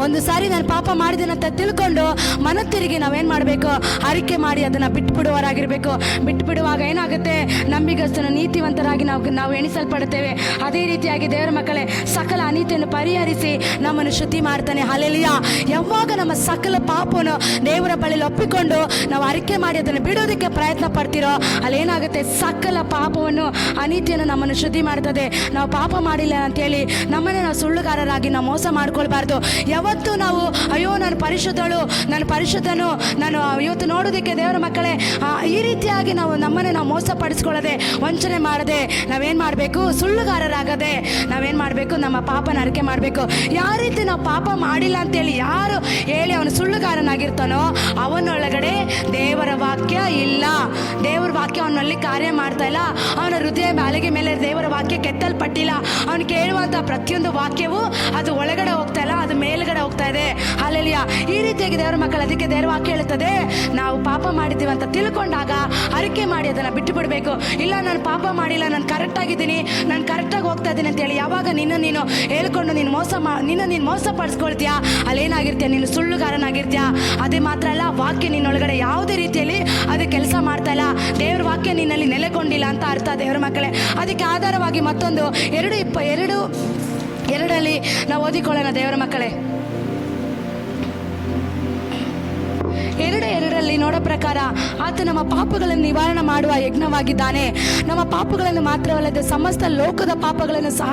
ಒಂದು ಸಾರಿ ನಾನು ಪಾಪ ಮಾಡಿದ್ದೇನೆ ಅಂತ ತಿಳ್ಕೊಂಡು ಮನ ತಿರುಗಿ ನಾವೇನು ಮಾಡಬೇಕು, ಅರಿಕೆ ಮಾಡಿ ಅದನ್ನು ಬಿಟ್ಟುಬಿಡುವವರಾಗಿರಬೇಕು. ಬಿಟ್ಟುಬಿಡುವಾಗ ಏನಾಗುತ್ತೆ, ನಂಬಿಗಸ್ತನ ನೀತಿವಂತರಾಗಿ ನಾವು ಎಣಿಸಲ್ಪಡುತ್ತೇವೆ. ಅದೇ ರೀತಿಯಾಗಿ ದೇವರ ಮಕ್ಕಳೇ, ಸಕಲ ಅನೀತಿಯನ್ನು ಪರಿಹರಿಸಿ ನಮ್ಮನ್ನು ಶುದ್ಧಿ ಮಾಡ್ತಾನೆ. ಹಲ್ಲೆಲೂಯಾ. ಯಾವಾಗ ನಮ್ಮ ಸಕಲ ಪಾಪವನ್ನು ದೇವರ ಬಳಿಯಲ್ಲಿ ಒಪ್ಪಿಕೊಂಡು ನಾವು ಅರಿಕೆ ಮಾಡಿ ಅದನ್ನು ಬಿಡೋದಕ್ಕೆ ಪ್ರಯತ್ನ ಪಡ್ತಿರೋ, ಅಲ್ಲೇನಾಗುತ್ತೆ, ಸಕಲ ಪಾಪವನ್ನು ಅನೀತಿಯನ್ನು ನಮ್ಮನ್ನು ಶುದ್ಧಿ ಮಾಡ್ತದೆ. ನಾವು ಪಾಪ ಮಾಡಿಲ್ಲ ಅಂತೇಳಿ ನಮ್ಮನ್ನೇ ನಾವು ಸುಳ್ಳುಗಾರರಾಗಿ ನಾವು ಮೋಸ ಮಾಡ್ಕೊಳ್ಬಾರ್ದು. ಯಾವತ್ತೂ ನಾವು ಅಯ್ಯೋ ನಾನು ಪರಿಶುದ್ಧನು, ನಾನು ಇವತ್ತು ನೋಡೋದಕ್ಕೆ ದೇವರ ಮಕ್ಕಳೇ, ಈ ರೀತಿಯಾಗಿ ನಾವು ನಮ್ಮನ್ನೇ ನಾವು ಮೋಸಪಡಿಸ್ಕೊಳ್ಳದೆ, ವಂಚನೆ ಮಾಡದೆ ನಾವೇನು ಮಾಡಬೇಕು, ಸುಳ್ಳುಗಾರರಾಗದೆ ನಾವೇನು ಮಾಡಬೇಕು, ನಮ್ಮ ಪಾಪನ ಅರಿಕೆ ಮಾಡಬೇಕು. ಯಾವ ರೀತಿ ನಾವು ಪಾಪ ಮಾಡಿಲ್ಲ ಅಂತೇಳಿ ಯಾರು ಹೇಳಿ ಅವನು ಸುಳ್ಳುಗಾರನಾಗಿರ್ತಾನೋ ಅವನೊಳಗಡೆ ದೇವರ ವಾಕ್ಯ ಇಲ್ಲ, ದೇವರ ವಾಕ್ಯ ಅವನಲ್ಲಿ ಕಾರ್ಯ ಮಾಡ್ತಾ ಇಲ್ಲ. ಅವನ ಹೃದಯ ಬಾಲಿಗೆ ಮೇಲೆ ದೇವರ ವಾಕ್ಯ ಕೆತ್ತಲ್ಪಟ್ಟಿಲ್ಲ. ಅವನು ಕೇಳುವಂಥ ಪ್ರತಿಯೊಂದು ವಾಕ್ಯವೂ ಅದು ಒಳಗಡೆ ಹೋಗ್ತಾ ಇಲ್ಲ, ಅದು ಮೇಲ್ಗಡೆ ಹೋಗ್ತಾ ಇದೆ. ಹಲ್ಲೆಲೂಯಾ. ಈ ರೀತಿಯಾಗಿ ದೇವರ ಮಕ್ಕಳು, ಅದಕ್ಕೆ ದೇವರ ವಾಕ್ಯ ಹೇಳುತ್ತದೆ, ನಾವು ಪಾಪ ಮಾಡಿದ್ದೀವಿ ಅಂತ ತಿಳ್ಕೊಂಡಾಗ ಅರಿಕೆ ಮಾಡಿ ಅದನ್ನು ಬಿಟ್ಟು ಬಿಡಬೇಕು. ಇಲ್ಲ ನಾನು ಪಾಪ ಮಾಡಿಲ್ಲ, ನಾನು ಕರೆಕ್ಟಾಗಿದ್ದೀನಿ, ನಾನು ಕರೆಕ್ಟಾಗಿ ಹೋಗ್ತಾ ಇದ್ದೀನಿ ಅಂತೇಳಿ ಯಾವಾಗ ನೀನು ಹೇಳ್ಕೊಂಡು ನೀನು ಮೋಸ ಪಡಿಸ್ಕೊಳ್ತೀಯಾ, ಅಲ್ಲೇನಾಗಿರ್ತೀಯ, ನೀನು ಸುಳ್ಳುಗಾರನಾಗಿರ್ತೀಯ. ಅದೇ ಮಾತ್ರ ಅಲ್ಲ, ವಾಕ್ಯ ನಿನ್ನೊಳಗಡೆ ಯಾವುದೇ ರೀತಿಯಲ್ಲಿ ಅದು ಕೆಲಸ ಮಾಡ್ತಾ ಇಲ್ಲ, ದೇವ್ರ ವಾಕ್ಯ ನಿನ್ನಲ್ಲಿ ನೆಲೆಗೊಂಡಿಲ್ಲ ಅಂತ ಅರ್ಥ ದೇವರ ಮಕ್ಕಳೇ. ಅದಕ್ಕೆ ಆಧಾರವಾಗಿ ಮತ್ತೊಂದು 2:2 ನಾವು ಓದಿಕೊಳ್ಳೋಣ ದೇವರ ಮಕ್ಕಳೇ. 2:2 ನೋಡೋ ಪ್ರಕಾರ, ಆತ ನಮ್ಮ ಪಾಪಗಳನ್ನು ನಿವಾರಣೆ ಮಾಡುವ ಯಜ್ಞವಾಗಿದ್ದಾನೆ. ನಮ್ಮ ಪಾಪಗಳನ್ನು ಮಾತ್ರವಲ್ಲದೆ ಸಮಸ್ತ ಲೋಕದ ಪಾಪಗಳನ್ನು ಸಹ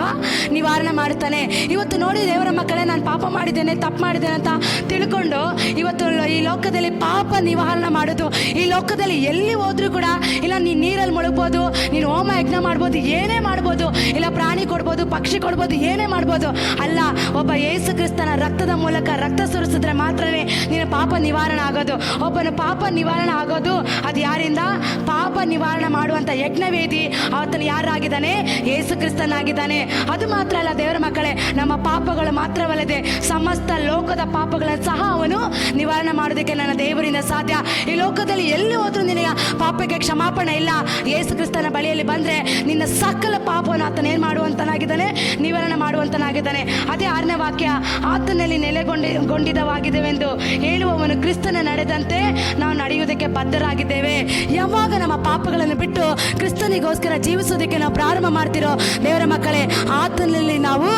ನಿವಾರಣೆ ಮಾಡುತ್ತಾನೆ. ಇವತ್ತು ನೋಡಿ ದೇವರ ಮಕ್ಕಳೇ, ನಾನು ಪಾಪ ಮಾಡಿದ್ದೇನೆ, ತಪ್ಪು ಮಾಡಿದ್ದೇನೆ ಅಂತ ತಿಳ್ಕೊಂಡು ಇವತ್ತು ಈ ಲೋಕದಲ್ಲಿ ಪಾಪ ನಿವಾರಣೆ ಮಾಡೋದು, ಈ ಲೋಕದಲ್ಲಿ ಎಲ್ಲಿ ಹೋದ್ರೂ ಕೂಡ, ಇಲ್ಲ ನೀನು ನೀರಲ್ಲಿ ಮುಳುಗ್ಬೋದು, ನೀನು ಹೋಮ ಯಜ್ಞ ಮಾಡ್ಬೋದು, ಏನೇ ಮಾಡ್ಬೋದು, ಇಲ್ಲ ಪ್ರಾಣಿ ಕೊಡ್ಬೋದು, ಪಕ್ಷಿ ಕೊಡ್ಬೋದು, ಏನೇ ಮಾಡ್ಬೋದು. ಅಲ್ಲ, ಒಬ್ಬ ಯೇಸು ಕ್ರಿಸ್ತನ ರಕ್ತದ ಮೂಲಕ ರಕ್ತ ಸುರಿಸಿದ್ರೆ ಮಾತ್ರನೇ ನಿನ್ನ ಪಾಪ ನಿವಾರಣೆ ಆಗೋದು. ಒಬ್ಬನ ಪಾಪ ನಿವಾರಣೆ ಆಗೋದು ಅದು ಯಾರಿಂದ? ಪಾಪ ನಿವಾರಣೆ ಮಾಡುವಂಥ ಯಜ್ಞವೇದಿ ಆತನು ಯಾರಾಗಿದ್ದಾನೆ? ಯೇಸು ಕ್ರಿಸ್ತನಾಗಿದ್ದಾನೆ. ಅದು ಮಾತ್ರ ಅಲ್ಲ ದೇವರ ಮಕ್ಕಳೇ, ನಮ್ಮ ಪಾಪಗಳು ಮಾತ್ರವಲ್ಲದೆ ಸಮಸ್ತ ಲೋಕದ ಪಾಪಗಳನ್ನು ಸಹ ಅವನು ನಿವಾರಣೆ ಮಾಡೋದಕ್ಕೆ ನನ್ನ ದೇವರಿಂದ ಸಾಧ್ಯ. ಈ ಲೋಕದಲ್ಲಿ ಎಲ್ಲಿ ಹೋದ್ರೂ ನಿನಗೆ ಪಾಪಕ್ಕೆ ಕ್ಷಮಾಪಣೆ ಇಲ್ಲ. ಯೇಸು ಕ್ರಿಸ್ತನ ಬಳಿಯಲ್ಲಿ ಬಂದರೆ ನಿನ್ನ ಸಕಲ ಪಾಪವನ್ನು ಆತನ ಏನು ಮಾಡುವಂತನಾಗಿದ್ದಾನೆ? ನಿವಾರಣೆ ಮಾಡುವಂತನಾಗಿದ್ದಾನೆ. ಅದೇ 6ನೇ ವಾಕ್ಯ, ಆತನಲ್ಲಿ ನೆಲೆಗೊಂಡಿದವಾಗಿದ್ದೇವೆಂದು ಹೇಳುವವನು ಕ್ರಿಸ್ತನ ನಡೆದಂತೆ ನಾವು ನಡೆಯುವುದಕ್ಕೆ ಬದ್ಧರಾಗಿದ್ದೇವೆ. ಯಾವಾಗ ನಮ್ಮ ಪಾಪಗಳನ್ನು ಬಿಟ್ಟು ಕ್ರಿಸ್ತನಿಗೋಸ್ಕರ ಜೀವಿಸೋದಕ್ಕೆ ನಾವು ಪ್ರಾರಂಭ ಮಾಡ್ತಿರೋ ದೇವರ ಮಕ್ಕಳೇ, ಆತನಲ್ಲಿ ನಾವು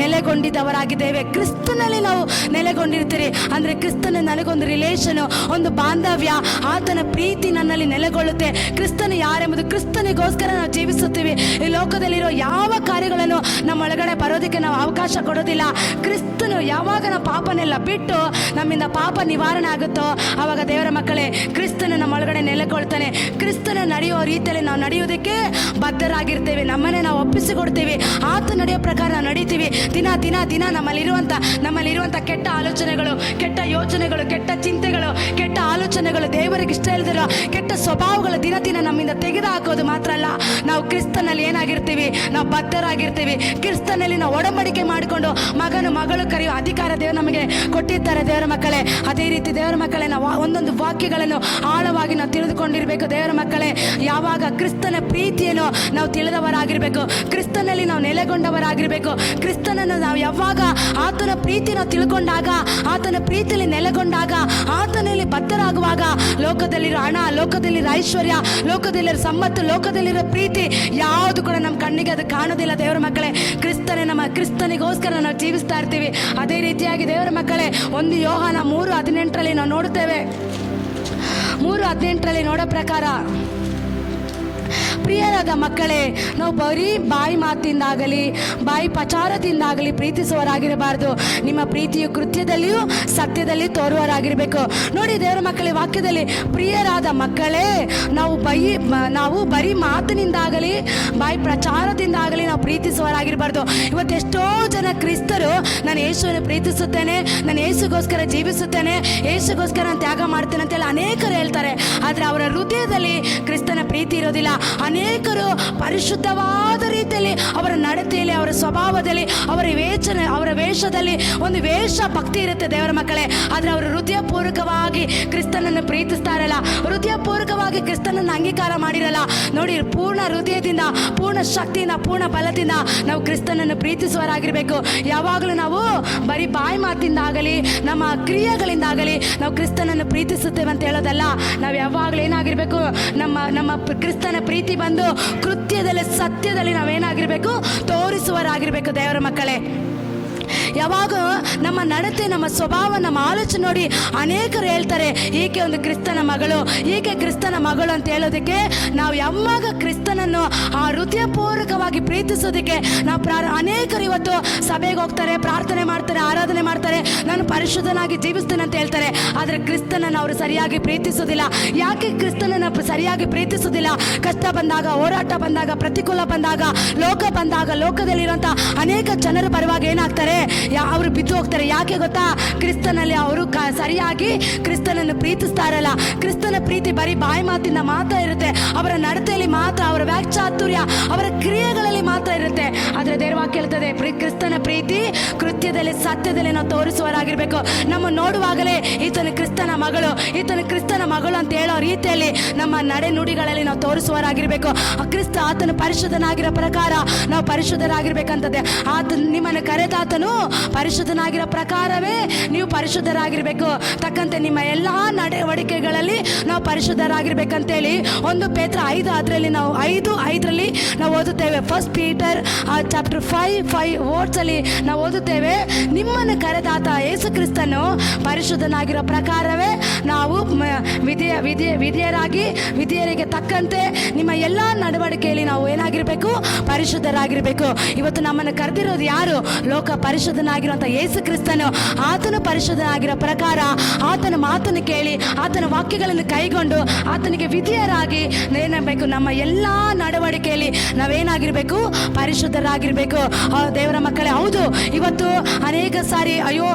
ನೆಲೆಗೊಂಡಿದ್ದವರಾಗಿದ್ದೇವೆ. ಕ್ರಿಸ್ತನಲ್ಲಿ ನಾವು ನೆಲೆಗೊಂಡಿರ್ತೀರಿ ಅಂದರೆ ಕ್ರಿಸ್ತನ ನನಗೊಂದು ರಿಲೇಷನು, ಒಂದು ಬಾಂಧವ್ಯ, ಆತನ ಪ್ರೀತಿ ನನ್ನಲ್ಲಿ ನೆಲೆಗೊಳ್ಳುತ್ತೆ. ಕ್ರಿಸ್ತನು ಯಾರೆಂಬುದು, ಕ್ರಿಸ್ತನಿಗೋಸ್ಕರ ನಾವು ಜೀವಿಸುತ್ತೀವಿ. ಈ ಲೋಕದಲ್ಲಿರೋ ಯಾವ ಕಾರ್ಯಗಳನ್ನು ನಮ್ಮ ಒಳಗಡೆ ಬರೋದಕ್ಕೆ ನಾವು ಅವಕಾಶ ಕೊಡೋದಿಲ್ಲ. ಕ್ರಿಸ್ತನು ಯಾವಾಗ ನಾವು ಪಾಪನೆಲ್ಲ ಬಿಟ್ಟು ನಮ್ಮಿಂದ ಪಾಪ ನಿವಾರಣೆ ಆಗುತ್ತೋ ಆವಾಗ ದೇವರ ಮಕ್ಕಳೇ, ಕ್ರಿಸ್ತನು ನಮ್ಮ ಒಳಗಡೆ ನೆಲೆಗೊಳ್ತಾನೆ. ಕ್ರಿಸ್ತನ ನಡೆಯುವ ರೀತಿಯಲ್ಲಿ ನಾವು ನಡೆಯೋದಕ್ಕೆ ಬದ್ಧರಾಗಿರ್ತೇವೆ. ನಮ್ಮನ್ನೇ ನಾವು ಒಪ್ಪಿಸಿಕೊಡ್ತೀವಿ. ಆತ ನಡೆಯೋ ಪ್ರಕಾರ ನಾವು ನಡೀತೀವಿ. ದಿನ ದಿನ ದಿನ ನಮ್ಮಲ್ಲಿರುವಂಥ ಕೆಟ್ಟ ಆಲೋಚನೆಗಳು, ಕೆಟ್ಟ ಯೋಚನೆಗಳು, ಕೆಟ್ಟ ಚಿಂತೆಗಳು, ಕೆಟ್ಟ ಆಲೋಚನೆಗಳು, ದೇವರಿಗೆ ಇಷ್ಟ ಇಲ್ಲದಿರೋ ಕೆಟ್ಟ ಸ್ವಭಾವಗಳು ದಿನ ದಿನ ನಮ್ಮಿಂದ ತೆಗೆದು ಹಾಕೋದು ಮಾತ್ರ ಅಲ್ಲ, ನಾವು ಕ್ರಿಸ್ತನಲ್ಲಿ ಏನಾಗಿರ್ತೀವಿ? ನಾವು ಬದ್ಧರಾಗಿರ್ತೀವಿ. ಕ್ರಿಸ್ತನಲ್ಲಿ ನಾವು ಒಡಂಬಡಿಕೆ ಮಾಡಿಕೊಂಡು ಮಗಳು ಕರೆಯುವ ಅಧಿಕಾರ ದೇವರು ನಮಗೆ ಕೊಟ್ಟಿದ್ದಾರೆ ದೇವರ ಮಕ್ಕಳೇ. ಅದೇ ರೀತಿ ದೇವರ ಮಕ್ಕಳೇ, ನಾವು ಒಂದೊಂದು ವಾಕ್ಯಗಳನ್ನು ಆಳವಾಗಿ ನಾವು ತಿಳಿದುಕೊಂಡಿರಬೇಕು ದೇವರ ಮಕ್ಕಳೇ. ಯಾವಾಗ ಕ್ರಿಸ್ತನ ಪ್ರೀತಿಯನ್ನು ನಾವು ತಿಳಿದವರಾಗಿರಬೇಕು, ಕ್ರಿಸ್ತನಲ್ಲಿ ನಾವು ನೆಲೆಗೊಂಡವರಾಗಿರಬೇಕು. ಕ್ರಿಸ್ತನನ್ನು ನಾವು ಯಾವಾಗ ಆತನ ಪ್ರೀತಿ ನಾವು ತಿಳ್ಕೊಂಡಾಗ, ಆತನ ಪ್ರೀತಿಯಲ್ಲಿ ನೆಲೆಗೊಂಡಾಗ, ಆತನಲ್ಲಿ ಬದ್ಧರಾಗುವಾಗ ಲೋಕದಲ್ಲಿರೋ ಹಣ, ಲೋಕದಲ್ಲಿರೋ ಐಶ್ವರ್ಯ, ಲೋಕದಲ್ಲಿರೋ ಸಂಪತ್ತು, ಲೋಕದಲ್ಲಿರೋ ಪ್ರೀತಿ ಯಾವುದು ಕೂಡ ನಮ್ಮ ಕಣ್ಣಿಗೆ ಅದು ಕಾಣೋದಿಲ್ಲ ದೇವರ ಮಕ್ಕಳೇ. ಕ್ರಿಸ್ತನಿಗೋಸ್ಕರ ನಾವು ಜೀವಿಸ್ತಾ ಇರ್ತೀವಿ. ಅದೇ ರೀತಿಯಾಗಿ ದೇವರ ಮಕ್ಕಳೇ, 1 ಯೋಹಾನ 3:18 ನಾವು ನೋಡುತ್ತೇವೆ. 3:18 ನೋಡೋ ಪ್ರಕಾರ, ಪ್ರಿಯರಾದ ಮಕ್ಕಳೇ, ನಾವು ಬರೀ ಬಾಯಿ ಮಾತಿಂದಾಗಲಿ ಬಾಯಿ ಪಚಾರದಿಂದಾಗಲಿ ಪ್ರೀತಿಸುವವರಾಗಿರಬಾರ್ದು. ನಿಮ್ಮ ಪ್ರೀತಿಯು ಕೃತ್ಯದಲ್ಲಿಯೂ ಸತ್ಯದಲ್ಲಿ ತೋರುವವರಾಗಿರಬೇಕು. ನೋಡಿ ದೇವರ ಮಕ್ಕಳೇ, ವಾಕ್ಯದಲ್ಲಿ ಪ್ರಿಯರಾದ ಮಕ್ಕಳೇ, ನಾವು ಬರೀ ಮಾತಿನಿಂದಾಗಲಿ ಬಾಯಿ ಪ್ರಚಾರದಿಂದಾಗಲಿ ನಾವು ಪ್ರೀತಿಸುವವರಾಗಿರಬಾರ್ದು. ಇವತ್ತೆಷ್ಟೋ ಜನ ಕ್ರಿಸ್ತರು ನಾನು ಯೇಸುವನ್ನು ಪ್ರೀತಿಸುತ್ತೇನೆ, ನಾನು ಯೇಸುಗೋಸ್ಕರ ಜೀವಿಸುತ್ತೇನೆ, ಯೇಸುಗೋಸ್ಕರ ನಾನು ತ್ಯಾಗ ಮಾಡ್ತೇನೆ ಅಂತೇಳಿ ಅನೇಕರು ಹೇಳ್ತಾರೆ. ಆದರೆ ಅವರ ಹೃದಯದಲ್ಲಿ ಕ್ರಿಸ್ತನ ಪ್ರೀತಿ ಇರೋದಿಲ್ಲ. ಅನೇಕರು ಪರಿಶುದ್ಧವಾದ ರೀತಿಯಲ್ಲಿ ಅವರ ನಡತೆಯಲ್ಲಿ, ಅವರ ಸ್ವಭಾವದಲ್ಲಿ, ಅವರ ವೇಷದಲ್ಲಿ ಒಂದು ವೇಷ ಭಕ್ತಿ ಇರುತ್ತೆ ದೇವರ ಮಕ್ಕಳೇ. ಆದರೆ ಅವರು ಹೃದಯಪೂರ್ವಕವಾಗಿ ಕ್ರಿಸ್ತನನ್ನು ಪ್ರೀತಿಸ್ತಾರಲ್ಲ, ಹೃದಯಪೂರ್ವಕವಾಗಿ ಕ್ರಿಸ್ತನನ್ನು ಅಂಗೀಕಾರ ಮಾಡಿರಲ್ಲ. ನೋಡಿ, ಪೂರ್ಣ ಹೃದಯದಿಂದ, ಪೂರ್ಣ ಶಕ್ತಿಯಿಂದ, ಪೂರ್ಣ ಬಲದಿಂದ ನಾವು ಕ್ರಿಸ್ತನನ್ನು ಪ್ರೀತಿಸುವರಾಗಿರ್ಬೇಕು. ಯಾವಾಗಲೂ ನಾವು ಬರೀ ಬಾಯಿ ಮಾತಿಂದಾಗಲಿ ನಮ್ಮ ಕ್ರಿಯೆಗಳಿಂದಾಗಲಿ ನಾವು ಕ್ರಿಸ್ತನನ್ನು ಪ್ರೀತಿಸುತ್ತೇವೆ ಅಂತ ಹೇಳೋದಲ್ಲ. ನಾವು ಯಾವಾಗಲೂ ಏನಾಗಿರ್ಬೇಕು, ನಮ್ಮ ಕ್ರಿಸ್ತನ ಪ್ರೀತಿ ಬಂದು ಕೃತ್ಯದಲ್ಲಿ, ಸತ್ಯದಲ್ಲಿ ನಾವೇನಾಗಿರ್ಬೇಕು, ತೋರಿಸುವರಾಗಿರ್ಬೇಕು ದೇವರ ಮಕ್ಕಳೇ. ಯಾವಾಗ ನಮ್ಮ ನಡತೆ, ನಮ್ಮ ಸ್ವಭಾವ, ನಮ್ಮ ಆಲೋಚನೆ ನೋಡಿ ಅನೇಕರು ಹೇಳ್ತಾರೆ, ಈಕೆ ಒಂದು ಕ್ರಿಸ್ತನ ಮಗಳು, ಈಕೆ ಕ್ರಿಸ್ತನ ಮಗಳು ಅಂತ ಹೇಳೋದಕ್ಕೆ ನಾವು ಯಾವಾಗ ಕ್ರಿಸ್ತನನ್ನು ಆ ಹೃದಯಪೂರ್ವಕವಾಗಿ ಪ್ರೀತಿಸೋದಕ್ಕೆ ನಾವು ಅನೇಕರು ಇವತ್ತು ಸಭೆಗೆ ಹೋಗ್ತಾರೆ, ಪ್ರಾರ್ಥನೆ ಮಾಡ್ತಾರೆ, ಆರಾಧನೆ ಮಾಡ್ತಾರೆ, ನಾನು ಪರಿಶುದ್ಧನಾಗಿ ಜೀವಿಸ್ತೇನೆ ಅಂತ ಹೇಳ್ತಾರೆ. ಆದರೆ ಕ್ರಿಸ್ತನನ್ನು ಅವರು ಸರಿಯಾಗಿ ಪ್ರೀತಿಸೋದಿಲ್ಲ. ಯಾಕೆ ಕ್ರಿಸ್ತನನ್ನು ಸರಿಯಾಗಿ ಪ್ರೀತಿಸೋದಿಲ್ಲ? ಕಷ್ಟ ಬಂದಾಗ, ಹೋರಾಟ ಬಂದಾಗ, ಪ್ರತಿಕೂಲ ಬಂದಾಗ, ಲೋಕ ಬಂದಾಗ, ಲೋಕದಲ್ಲಿರುವಂಥ ಅನೇಕ ಜನರ ಪರವಾಗಿ ಏನಾಗ್ತಾರೆ, ಅವರು ಬಿದ್ದು ಹೋಗ್ತಾರೆ. ಯಾಕೆ ಗೊತ್ತಾ? ಕ್ರಿಸ್ತನಲ್ಲಿ ಅವರು ಸರಿಯಾಗಿ ಕ್ರಿಸ್ತನನ್ನು ಪ್ರೀತಿಸ್ತಾರಲ್ಲ. ಕ್ರಿಸ್ತನ ಪ್ರೀತಿ ಬರೀ ಬಾಯಿ ಮಾತಿಂದ ಮಾತ್ರ ಇರುತ್ತೆ, ಅವರ ನಡತೆಯಲ್ಲಿ ಮಾತ್ರ, ಅವರ ವಾಕ್ಚಾತುರ್ಯ, ಅವರ ಕ್ರಿಯೆಗಳಲ್ಲಿ ಮಾತ್ರ ಇರುತ್ತೆ. ಆದರೆ ದೇವರ ವಾಕ್ಯ ಹೇಳ್ತದೆ, ಕ್ರಿಸ್ತನ ಪ್ರೀತಿ ಕೃತ್ಯದಲ್ಲಿ, ಸತ್ಯದಲ್ಲಿ ನಾವು ತೋರಿಸುವರಾಗಿರ್ಬೇಕು. ನಮ್ಮ ನೋಡುವಾಗಲೇ ಈತನ ಕ್ರಿಸ್ತನ ಮಗಳು, ಈತನ ಕ್ರಿಸ್ತನ ಮಗಳು ಅಂತ ಹೇಳೋ ರೀತಿಯಲ್ಲಿ ನಮ್ಮ ನಡೆ ನುಡಿಗಳಲ್ಲಿ ನಾವು ತೋರಿಸುವರಾಗಿರ್ಬೇಕು. ಕ್ರಿಸ್ತ ಆತನ ಪರಿಶುದ್ಧನಾಗಿರೋ ಪ್ರಕಾರ ನಾವು ಪರಿಶುದ್ಧರಾಗಿರ್ಬೇಕಂತದೆ. ನಿಮ್ಮನ್ನು ಕರೆದಾತನು ಪರಿಶುದ್ಧನಾಗಿರೋ ಪ್ರಕಾರವೇ ನೀವು ಪರಿಶುದ್ಧರಾಗಿರ್ಬೇಕು. ತಕ್ಕಂತೆ ನಿಮ್ಮ ಎಲ್ಲ ನಡೆವಳಿಕೆಗಳಲ್ಲಿ ನಾವು ಪರಿಶುದ್ಧರಾಗಿರ್ಬೇಕಂತೇಳಿ 1 ಪೇತ್ರ 5:5 ನಾವು ಓದುತ್ತೇವೆ. ಫಸ್ಟ್ ಪೀಟರ್ ಚಾಪ್ಟರ್ 5 ವರ್ಡ್ಸಲ್ಲಿ ನಾವು ಓದುತ್ತೇವೆ, ನಿಮ್ಮನ್ನು ಕರೆದಾತ ಯೇಸು ಕ್ರಿಸ್ತನು ಪರಿಶುದ್ಧನಾಗಿರೋ ಪ್ರಕಾರವೇ ನಾವು ವಿಧೇಯರಿಗೆ ತಕ್ಕಂತೆ ನಿಮ್ಮ ಎಲ್ಲ ನಡವಳಿಕೆಯಲ್ಲಿ ನಾವು ಏನಾಗಿರ್ಬೇಕು, ಪರಿಶುದ್ಧರಾಗಿರ್ಬೇಕು. ಇವತ್ತು ನಮ್ಮನ್ನು ಕರೆದಿರೋದು ಯಾರು? ಲೋಕ ಪರಿಶುದ್ಧನಾಗಿರುವಂಥ ಯೇಸು ಕ್ರಿಸ್ತನು. ಆತನು ಪರಿಶುದ್ಧನಾಗಿರೋ ಪ್ರಕಾರ ಆತನ ಮಾತನ್ನು ಕೇಳಿ, ಆತನ ವಾಕ್ಯಗಳನ್ನು ಕೈಗೊಂಡು ಆತನಿಗೆ ವಿಧೇಯರಾಗಿ ಏನಾಗಬೇಕು, ನಮ್ಮ ಎಲ್ಲ ನಡವಳಿಕೆಯಲ್ಲಿ ನಾವೇನಾಗಿರ್ಬೇಕು, ಪರಿಶುದ್ಧರಾಗಿರ್ಬೇಕು. ದೇವರ ಮಕ್ಕಳೇ, ಹೌದು, ಇವತ್ತು ಅನೇಕ ಸಾರಿ ಅಯ್ಯೋ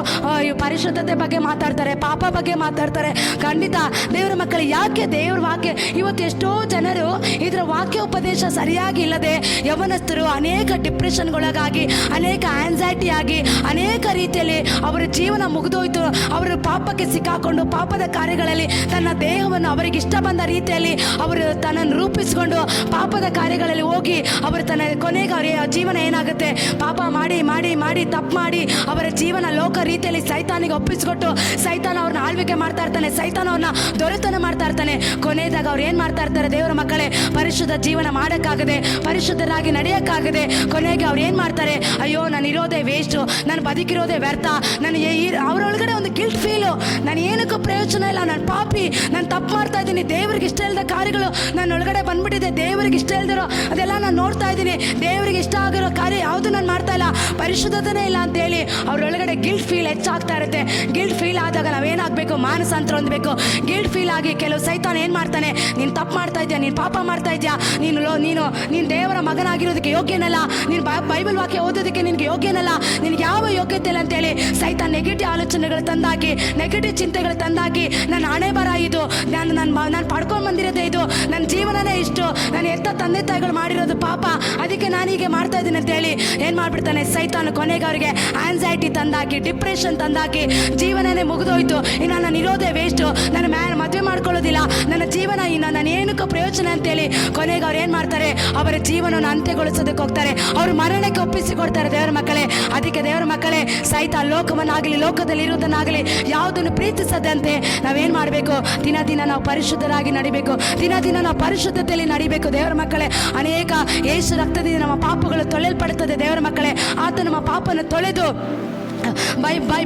ಪರಿಶುದ್ಧತೆ ಬಗ್ಗೆ ಮಾತಾಡ್ತಾರೆ, ಪಾಪ ಬಗ್ಗೆ ಮಾತಾಡ್ತಾರೆ. ಖಂಡಿತ ದೇವರ ಮಕ್ಕಳು, ಯಾಕೆ ದೇವರ ವಾಕ್ಯ ಇವತ್ತು ಎಷ್ಟೋ ಜನರು ಇದರ ವಾಕ್ಯ ಉಪದೇಶ ಸರಿಯಾಗಿ ಇಲ್ಲದೆ ಯೌವನಸ್ಥರು ಅನೇಕ ಡಿಪ್ರೆಷನ್ಗೊಳಗಾಗಿ, ಅನೇಕ ಆನ್ಸೈಟಿ ಆಗಿ, ಅನೇಕ ರೀತಿಯಲ್ಲಿ ಅವರ ಜೀವನ ಮುಗಿದೋಯ್ತು. ಅವರು ಪಾಪಕ್ಕೆ ಸಿಕ್ಕಾಕೊಂಡು ಪಾಪದ ಕಾರ್ಯಗಳಲ್ಲಿ ತನ್ನ ದೇಹವನ್ನು ಅವರಿಗೆ ಇಷ್ಟ ಬಂದ ರೀತಿಯಲ್ಲಿ ಅವರು ತನ್ನನ್ನು ರೂಪಿಸಿಕೊಂಡು ಪಾಪದ ಕಾರ್ಯಗಳಲ್ಲಿ ಹೋಗಿ ಅವರು ತನ್ನ ಕೊನೆಗೆ ಅವರ ಜೀವನ ಏನಾಗುತ್ತೆ, ಪಾಪ ಮಾಡಿ ಮಾಡಿ ಮಾಡಿ ತಪ್ಪು ಮಾಡಿ ಅವರ ಜೀವನ ಲೋಕ ರೀತಿಯಲ್ಲಿ ಸೈತಾನಿಗೆ ಒಪ್ಪಿಸಿಕೊಟ್ಟು ಸೈತಾನ ಅವ್ರನ್ನ ಆಳ್ವಿಕೆ ಮಾಡ್ತಾ ಇರ್ತಾನೆ, ಸೈತಾನ ಅವ್ರನ್ನ ದೊರೆತನ ಮಾಡ್ತಾ ಇರ್ತಾನೆ. ಕೊನೆಯದಾಗ ಅವ್ರು ಏನು ಮಾಡ್ತಾ ಇರ್ತಾರೆ ದೇವರ ಮಕ್ಕಳೇ, ಪರಿಶುದ್ಧ ಜೀವನ ಮಾಡೋಕ್ಕಾಗದೆ, ಪರಿಶುದ್ಧರಾಗಿ ನಡೆಯೋಕ್ಕಾಗದೆ ಕೊನೆಗೆ ಅವ್ರು ಏನು ಮಾಡ್ತಾರೆ, ಅಯ್ಯೋ ನಾನು ಇರೋದೇ ವೇಸ್ಟು, ನಾನು ಬದುಕಿರೋದೇ ವ್ಯರ್ಥ, ನನಗೆ ಅವರೊಳಗಡೆ ಒಂದು ಗಿಲ್ಟ್ ಫೀಲು, ನಾನು ಏನಕ್ಕೂ ಪ್ರಯೋಜನ ಇಲ್ಲ, ನಾನು ಪಾಪಿ, ನಾನು ತಪ್ಪು ಮಾಡ್ತಾ ಇದ್ದೀನಿ, ದೇವರಿಗೆ ಇಷ್ಟ ಇಲ್ಲದ ಕಾರ್ಯಗಳು ನನ್ನ ಒಳಗಡೆ ಬಂದ್ಬಿಟ್ಟಿದೆ, ದೇವರಿಗೆ ಇಷ್ಟ ಇಲ್ದಿರೋ ಅದೆಲ್ಲ ನಾನು ನೋಡ್ತಾ ಇದ್ದೀನಿ, ದೇವರಿಗೆ ಇಷ್ಟ ಆಗಿರೋ ಕಾರ್ಯ ಯಾವುದು ನಾನು ಮಾಡ್ತಾ ಇಲ್ಲ, ಪರಿಶುದ್ಧತೆನೇ ಇಲ್ಲ ಅಂತೇಳಿ ಅವರೊಳಗಡೆ ಗಿಲ್ಟ್ ಫೀಲ್ ಹೆಚ್ಚಾಗ್ತಾ ಇರುತ್ತೆ. ಗಿಲ್ಟ್ ಫೀಲ್ ಆದಾಗ ನಾವೇನಾಗಬೇಕು, ಮಾನಸಾಂತರ ಹೊಂದಬೇಕು. ಗಿಲ್ಟ್ ಫೀಲ್ ಆಗಿ ಕೆಲವು ಸೈತಾನ ಏನು ಮಾಡ್ತಾನೆ, ನೀನು ತಪ್ಪು ಮಾಡ್ತಾ ಇದೆಯಾ, ನೀನು ಪಾಪ ಮಾಡ್ತಾ ಇದೆಯಾ, ನೀನು ದೇವರ ಮಗನಾಗಿರೋದಕ್ಕೆ ಯೋಗ್ಯನಲ್ಲ, ನೀನು ಬೈಬಲ್ ವಾಕ್ಯ ಓದೋದಕ್ಕೆ ನಿನಗೆ ಯೋಗ್ಯನಲ್ಲ, ನಿನಗೆ ಯಾವ ಯೋಗ್ಯತೆ ಇಲ್ಲ ಅಂತೇಳಿ ಸೈತಾನ ನೆಗೆಟಿವ್ ಆಲೋಚನೆಗಳು ತಂದಾಕಿ, ನೆಗೆಟಿವ್ ಚಿಂತೆಗಳು ತಂದಾಕಿ, ನನ್ನ ಹಣೆ ಬರ ಇದು, ನಾನು ಪಡ್ಕೊಂಡು ಬಂದಿರೋದೇ ಇದು, ನನ್ನ ಜೀವನನೇ ಇಷ್ಟು, ನಾನು ಎತ್ತ ತಂದೆ ತಾಯಿಗಳು ಮಾಡಿರೋದು ಪಾಪ, ಅದಕ್ಕೆ ನಾನೀಗೆ ಮಾಡ್ತಾ ಇದ್ದೀನಿ ಅಂತೇಳಿ ಏನು ಮಾಡ್ಬಿಡ್ತಾನೆ ಸೈತಾನ. ಕೊನೆಗೆ ಅವರಿಗೆ ಆನ್ಸೈಟಿ ತಂದಾಕಿ, ಡಿಪ್ರೆಷನ್ ತಂದಾಕಿ, ಜೀವನನೇ ಮುಗಿದೋಯ್ತು, ಇನ್ನು ನಾನು ಇರೋದೇ ವೇಸ್ಟು, ನನ್ನ ಮದುವೆ ಮಾಡ್ಕೊಳ್ಳೋದಿಲ್ಲ, ನನ್ನ ಜೀವನ ಇನ್ನು ನಾನು ಏನಕ್ಕೂ ಪ್ರಯೋಜನ ಅಂತೇಳಿ ಕೊನೆಗೆ ಅವ್ರು ಏನು ಮಾಡ್ತಾರೆ, ಅವರ ಜೀವನವನ್ನು ಅಂತ್ಯಗೊಳಿಸೋದಕ್ಕೆ ಹೋಗ್ತಾರೆ, ಅವರು ಮರಣಕ್ಕೆ ಒಪ್ಪಿಸಿಕೊಡ್ತಾರೆ ದೇವರ ಮಕ್ಕಳೇ. ಅದಕ್ಕೆ ದೇವರ ಮಕ್ಕಳೇ, ಸೈತಾನ ಲೋಕವನ್ನಾಗಲಿ, ಲೋಕದಲ್ಲಿ ಇರುವುದನ್ನಾಗಲಿ ಯಾವುದನ್ನು ಪ್ರೀತಿಸದಂತೆ ನಾವೇನು ಮಾಡಬೇಕು, ದಿನ ನಾವು ಪರಿಶುದ್ಧರಾಗಿ ನಡಿಬೇಕು, ದಿನ ನಾವು ಪರಿಶುದ್ಧತೆಯಲ್ಲಿ ನಡಿಬೇಕು ದೇವರ ಮಕ್ಕಳೇ. ಅನೇಕ ಯೇಸು ರಕ್ತದಿಂದ ನಮ್ಮ ಪಾಪಗಳು ತೊಳೆಯಲ್ಪಡುತ್ತದೆ ದೇವರ ಮಕ್ಕಳೇ. ಆತ ನಮ್ಮ ಪಾಪವನ್ನು ತೊಳೆದು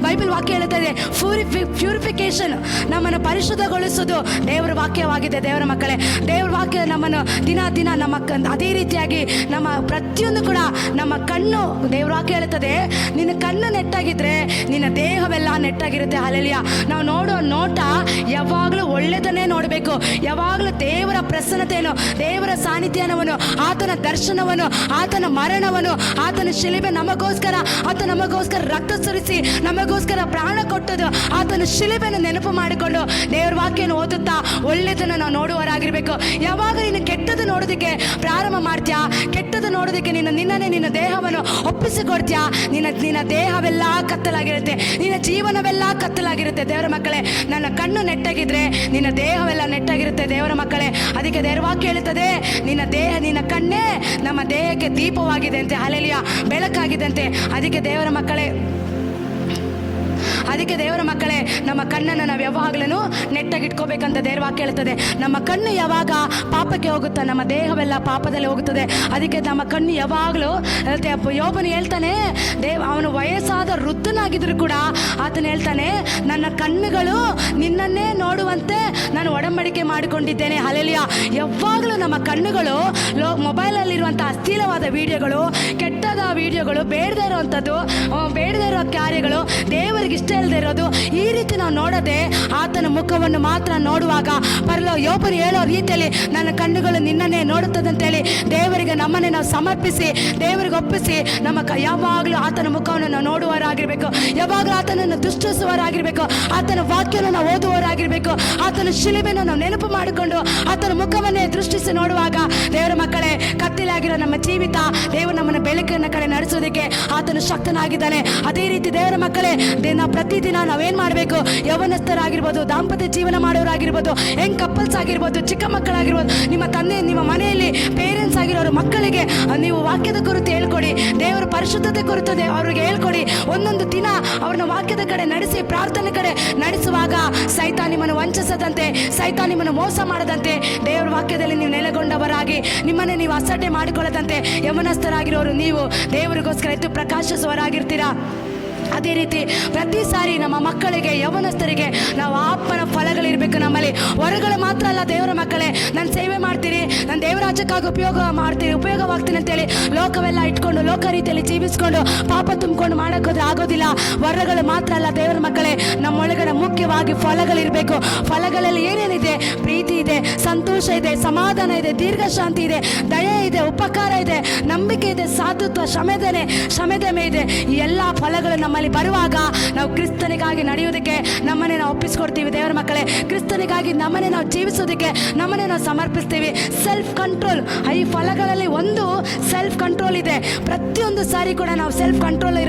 ಬೈಬಲ್ ವಾಕ್ಯ ಹೇಳುತ್ತದೆ, ಪ್ಯೂರಿಫಿಕೇಶನ್, ನಮ್ಮನ್ನು ಪರಿಶುದ್ಧಗೊಳಿಸೋದು ದೇವರ ವಾಕ್ಯವಾಗಿದೆ ದೇವರ ಮಕ್ಕಳೇ. ದೇವರ ವಾಕ್ಯ ನಮ್ಮನ್ನು ದಿನ ನಮ್ಮ ಅದೇ ರೀತಿಯಾಗಿ ನಮ್ಮ ಪ್ರತಿಯೊಂದು ಕೂಡ ನಮ್ಮ ಕಣ್ಣು, ದೇವರ ವಾಕ್ಯ ಹೇಳುತ್ತದೆ, ನಿನ್ನ ಕಣ್ಣು ನೆಟ್ಟಾಗಿದ್ರೆ ನಿನ್ನ ದೇಹವೆಲ್ಲ ನೆಟ್ಟಾಗಿರುತ್ತೆ. ಹಲ್ಲೆಲೂಯಾ. ನಾವು ನೋಟ ಯಾವಾಗಲೂ ಒಳ್ಳೆಯದನ್ನೇ ನೋಡಬೇಕು. ಯಾವಾಗಲೂ ದೇವರ ಪ್ರಸನ್ನತೆಯನ್ನು, ದೇವರ ಸಾನ್ನಿಧ್ಯವನ್ನು, ಆತನ ದರ್ಶನವನ್ನು, ಆತನ ಮರಣವನ್ನು, ಆತನ ಶಿಲುಬೆ ನಮಗೋಸ್ಕರ, ಆತ ನಮಗೋಸ್ಕರ ರಕ್ತ ಸುರಿಸಿ ನಮಗೋಸ್ಕರ ಪ್ರಾಣ ಕೊಟ್ಟದು, ಆತನ ಶಿಲುಬೆಯನ್ನು ನೆನಪು ಮಾಡಿಕೊಂಡು ದೇವರ ವಾಕ್ಯವನ್ನು ಓದುತ್ತಾ ಒಳ್ಳೆಯದನ್ನು ನಾವು ನೋಡುವವರಾಗಿರ್ಬೇಕು. ಯಾವಾಗ ನೀನು ಕೆಟ್ಟದ್ದು ನೋಡೋದಕ್ಕೆ ಪ್ರಾರಂಭ ಮಾಡ್ತೀಯಾ, ಕೆಟ್ಟದ್ದು ನೋಡೋದಕ್ಕೆ ನಿನ್ನ ದೇಹವನ್ನು ಒಪ್ಪಿಸಿಕೊಡ್ತೀಯಾ, ನಿನ್ನ ದೇಹವೆಲ್ಲ ಕತ್ತಲಾಗಿರುತ್ತೆ, ನಿನ್ನ ಜೀವನವೆಲ್ಲ ಕತ್ತಲಾಗಿರುತ್ತೆ. ದೇವರ ಮಕ್ಕಳೇ, ನನ್ನ ಕಣ್ಣು ನೆಟ್ಟಾಗಿದ್ರೆ ನಿನ್ನ ದೇಹವೆಲ್ಲ ನೆಟ್ಟಾಗಿರುತ್ತೆ. ದೇವರ ಮಕ್ಕಳೇ, ಅದಕ್ಕೆ ದೇವರ ವಾಕ್ಯ ಹೇಳುತ್ತದೆ, ನಿನ್ನ ಕಣ್ಣೇ ನಮ್ಮ ದೇಹಕ್ಕೆ ದೀಪವಾಗಿದೆ ಅಂತೆ. ಹಲ್ಲೆಲೂಯಾ, ಬೆಳಕಾಗಿದೆ ಅಂತೆ. ಅದಕ್ಕೆ ದೇವರ ಮಕ್ಕಳೇ ನಮ್ಮ ಕಣ್ಣನ್ನು ನಾವು ಯಾವಾಗಲೂ ನೆಟ್ಟಾಗಿಟ್ಕೋಬೇಕಂತ ದೇವರ ವಾಕ್ಯ ಹೇಳ್ತದೆ. ನಮ್ಮ ಕಣ್ಣು ಯಾವಾಗ ಪಾಪಕ್ಕೆ ಹೋಗುತ್ತಾ ನಮ್ಮ ದೇಹವೆಲ್ಲ ಪಾಪದಲ್ಲಿ ಹೋಗುತ್ತದೆ. ಅದಕ್ಕೆ ನಮ್ಮ ಕಣ್ಣು ಯಾವಾಗಲೂ ಯೋಬನು ಹೇಳ್ತಾನೆ, ಅವನು ವಯಸ್ಸಾದ ವೃದ್ಧನಾಗಿದ್ರು ಕೂಡ ಆತನು ಹೇಳ್ತಾನೆ, ನನ್ನ ಕಣ್ಣುಗಳು ನಿನ್ನನ್ನೇ ನೋಡುವಂತೆ ನಾನು ಒಡಂಬಡಿಕೆ ಮಾಡಿಕೊಂಡಿದ್ದೇನೆ. ಹಲ್ಲೆಲೂಯಾ. ಯಾವಾಗಲೂ ನಮ್ಮ ಕಣ್ಣುಗಳು ಮೊಬೈಲಲ್ಲಿರುವಂಥ ಅಶ್ಲೀಲವಾದ ವಿಡಿಯೋಗಳು, ಕೆಟ್ಟದ ವಿಡಿಯೋಗಳು, ಬೇಡದೇ ಇರುವಂಥದ್ದು, ಬೇಡದೇ ಇರೋ ಕಾರ್ಯಗಳು, ದೇವರಿಗೆ ಇಷ್ಟ ಇಲ್ಲದೆ ಇರೋದು, ಈ ರೀತಿ ನಾವು ನೋಡದೆ ಆತನ ಮುಖವನ್ನು ಮಾತ್ರ ನೋಡುವಾಗ ಯೋಬನು ಹೇಳೋ ರೀತಿಯಲ್ಲಿ ನನ್ನ ಕಣ್ಣುಗಳು ನಿನ್ನನ್ನೇ ನೋಡುತ್ತದೆ ಅಂತೇಳಿ ದೇವರಿಗೆ ನಮ್ಮನ್ನೇ ನಾವು ಸಮರ್ಪಿಸಿ ದೇವರಿಗೆ ಒಪ್ಪಿಸಿ ಯಾವಾಗಲೂ ಆತನ ಮುಖವನ್ನು ನಾವು ನೋಡುವವರಾಗಿರ್ಬೇಕು. ಯಾವಾಗಲೂ ಆತನನ್ನು ದೃಷ್ಟಿಸುವವರಾಗಿರ್ಬೇಕು. ಆತನ ವಾಕ್ಯವನ್ನು ನಾವು ಓದುವವರಾಗಿರ್ಬೇಕು. ಆತನ ಶಿಲುಬೆಯನ್ನು ನಾವು ನೆನಪು ಮಾಡಿಕೊಂಡು ಆತನ ಮುಖವನ್ನೇ ದೃಷ್ಟಿಸಿ ನೋಡುವಾಗ ದೇವರ ಮಕ್ಕಳೇ, ಕತ್ತಲಾಗಿರೋ ನಮ್ಮ ಜೀವಿತ ದೇವರು ನಮ್ಮನ್ನು ಬೆಳಕಿನ ಕಡೆ ನಡೆಸೋದಕ್ಕೆ ಆತನು ಶಕ್ತನಾಗಿದ್ದಾನೆ. ಅದೇ ರೀತಿ ದೇವರ ಮಕ್ಕಳೇ, ಪ್ರತಿದಿನ ನಾವೇನ್ ಮಾಡಬೇಕು, ಯೌವನಸ್ಥರಾಗಿರ್ಬೋದು, ದಾಂಪತ್ಯ ಜೀವನ ಮಾಡೋರಾಗಿರ್ಬೋದು, ಯಂಗ್ ಕಪಲ್ಸ್ ಆಗಿರ್ಬೋದು, ಚಿಕ್ಕ ಮಕ್ಕಳಾಗಿರ್ಬೋದು, ನಿಮ್ಮ ತಂದೆ, ನಿಮ್ಮ ಮನೆಯಲ್ಲಿ ಪೇರೆಂಟ್ಸ್ ಆಗಿರೋರು ಮಕ್ಕಳಿಗೆ ನೀವು ವಾಕ್ಯದ ಕುರಿತು ಹೇಳ್ಕೊಡಿ, ದೇವರ ಪರಿಶುದ್ಧತೆ ಕುರಿತು ಅವ್ರಿಗೆ ಹೇಳ್ಕೊಡಿ. ಒಂದೊಂದು ದಿನ ಅವ್ರನ್ನ ವಾಕ್ಯದ ಕಡೆ ನಡೆಸಿ, ಪ್ರಾರ್ಥನೆ ಕಡೆ ನಡೆಸುವಾಗ ಸೈತಾನ ನಿಮ್ಮನ್ನು ವಂಚಿಸದಂತೆ, ಸೈತಾನ ನಿಮ್ಮನ್ನು ಮೋಸ ಮಾಡದಂತೆ, ದೇವರ ವಾಕ್ಯದಲ್ಲಿ ನೀವು ನೆಲೆಗೊಂಡವರಾಗಿ ನಿಮ್ಮನ್ನೇ ನೀವು ಅಸಡ್ಡೆ ಮಾಡಿಕೊಳ್ಳದಂತೆ ಯೌವನಸ್ಥರಾಗಿರೋರು ನೀವು ದೇವರಿಗೋಸ್ಕರ ಎದ್ದು ಪ್ರಕಾಶಿಸುವವರಾಗಿರ್ತೀರಾ. ಅದೇ ರೀತಿ ಪ್ರತಿ ಸಾರಿ ನಮ್ಮ ಮಕ್ಕಳಿಗೆ, ಯೌವನಸ್ಥರಿಗೆ ನಾವು ಅಪ್ಪನ ಫಲಗಳಿರಬೇಕು ನಮ್ಮಲ್ಲಿ. ಹೊರಗಳು ಮಾತ್ರ ಅಲ್ಲ ದೇವರ ಮಕ್ಕಳೇ, ನಾನು ಸೇವೆ ಮಾಡ್ತೀನಿ, ನಾನು ದೇವರಾಜ್ಯಕ್ಕಾಗಿ ಉಪಯೋಗವಾಗ್ತೀನಿ ಅಂತೇಳಿ ಲೋಕವೆಲ್ಲ ಇಟ್ಕೊಂಡು ಲೋಕ ರೀತಿಯಲ್ಲಿ ಜೀವಿಸ್ಕೊಂಡು ಪಾಪ ತುಂಬಿಕೊಂಡು ಮಾಡೋಕ್ಕೋದ್ರೆ ಆಗೋದಿಲ್ಲ. ಹೊರಗಳು ಮಾತ್ರ ಅಲ್ಲ ದೇವರ ಮಕ್ಕಳೇ, ನಮ್ಮೊಳಗಡೆ ಮುಖ್ಯವಾಗಿ ಫಲಗಳಿರಬೇಕು. ಫಲಗಳಲ್ಲಿ ಏನೇನಿದೆ? ಪ್ರೀತಿ ಇದೆ, ಸಂತೋಷ ಇದೆ, ಸಮಾಧಾನ ಇದೆ, ದೀರ್ಘಶಾಂತಿ ಇದೆ, ದಯೆ ಇದೆ, ಉಪಕಾರ ಇದೆ, ನಂಬಿಕೆ ಇದೆ, ಸಾಧುತ್ವ, ಕ್ಷಮೆದಮೆ ಇದೆ. ಈ ಎಲ್ಲ ಫಲಗಳು ನಮ್ಮಲ್ಲಿ ಬರುವಾಗ ನಾವು ಕ್ರಿಸ್ತನಿಗಾಗಿ ನಡೆಯೋದಕ್ಕೆ ನಮ್ಮನ್ನೇ ನಾವು ಒಪ್ಪಿಸ್ಕೊಡ್ತೀವಿ. ದೇವರ ಮಕ್ಕಳೇ, ಕ್ರಿಸ್ತನಿಗಾಗಿ ನಮ್ಮನ್ನೇ ನಾವು ಜೀವಿಸೋದಕ್ಕೆ ನಮ್ಮನ್ನೇ ನಾವು ಸಮರ್ಪಿಸ್ತೀವಿ. ಸೆಲ್ಫ್ ಕಂಟ್ರೋಲ್, ಈ ಫಲಗಳಲ್ಲಿ ಒಂದು ಸೆಲ್ಫ್ ಕಂಟ್ರೋಲ್ ಇದೆ. ಪ್ರತಿಯೊಂದು ಸಾರಿ ಕೂಡ ನಾವು ಸೆಲ್ಫ್ ಕಂಟ್ರೋಲ್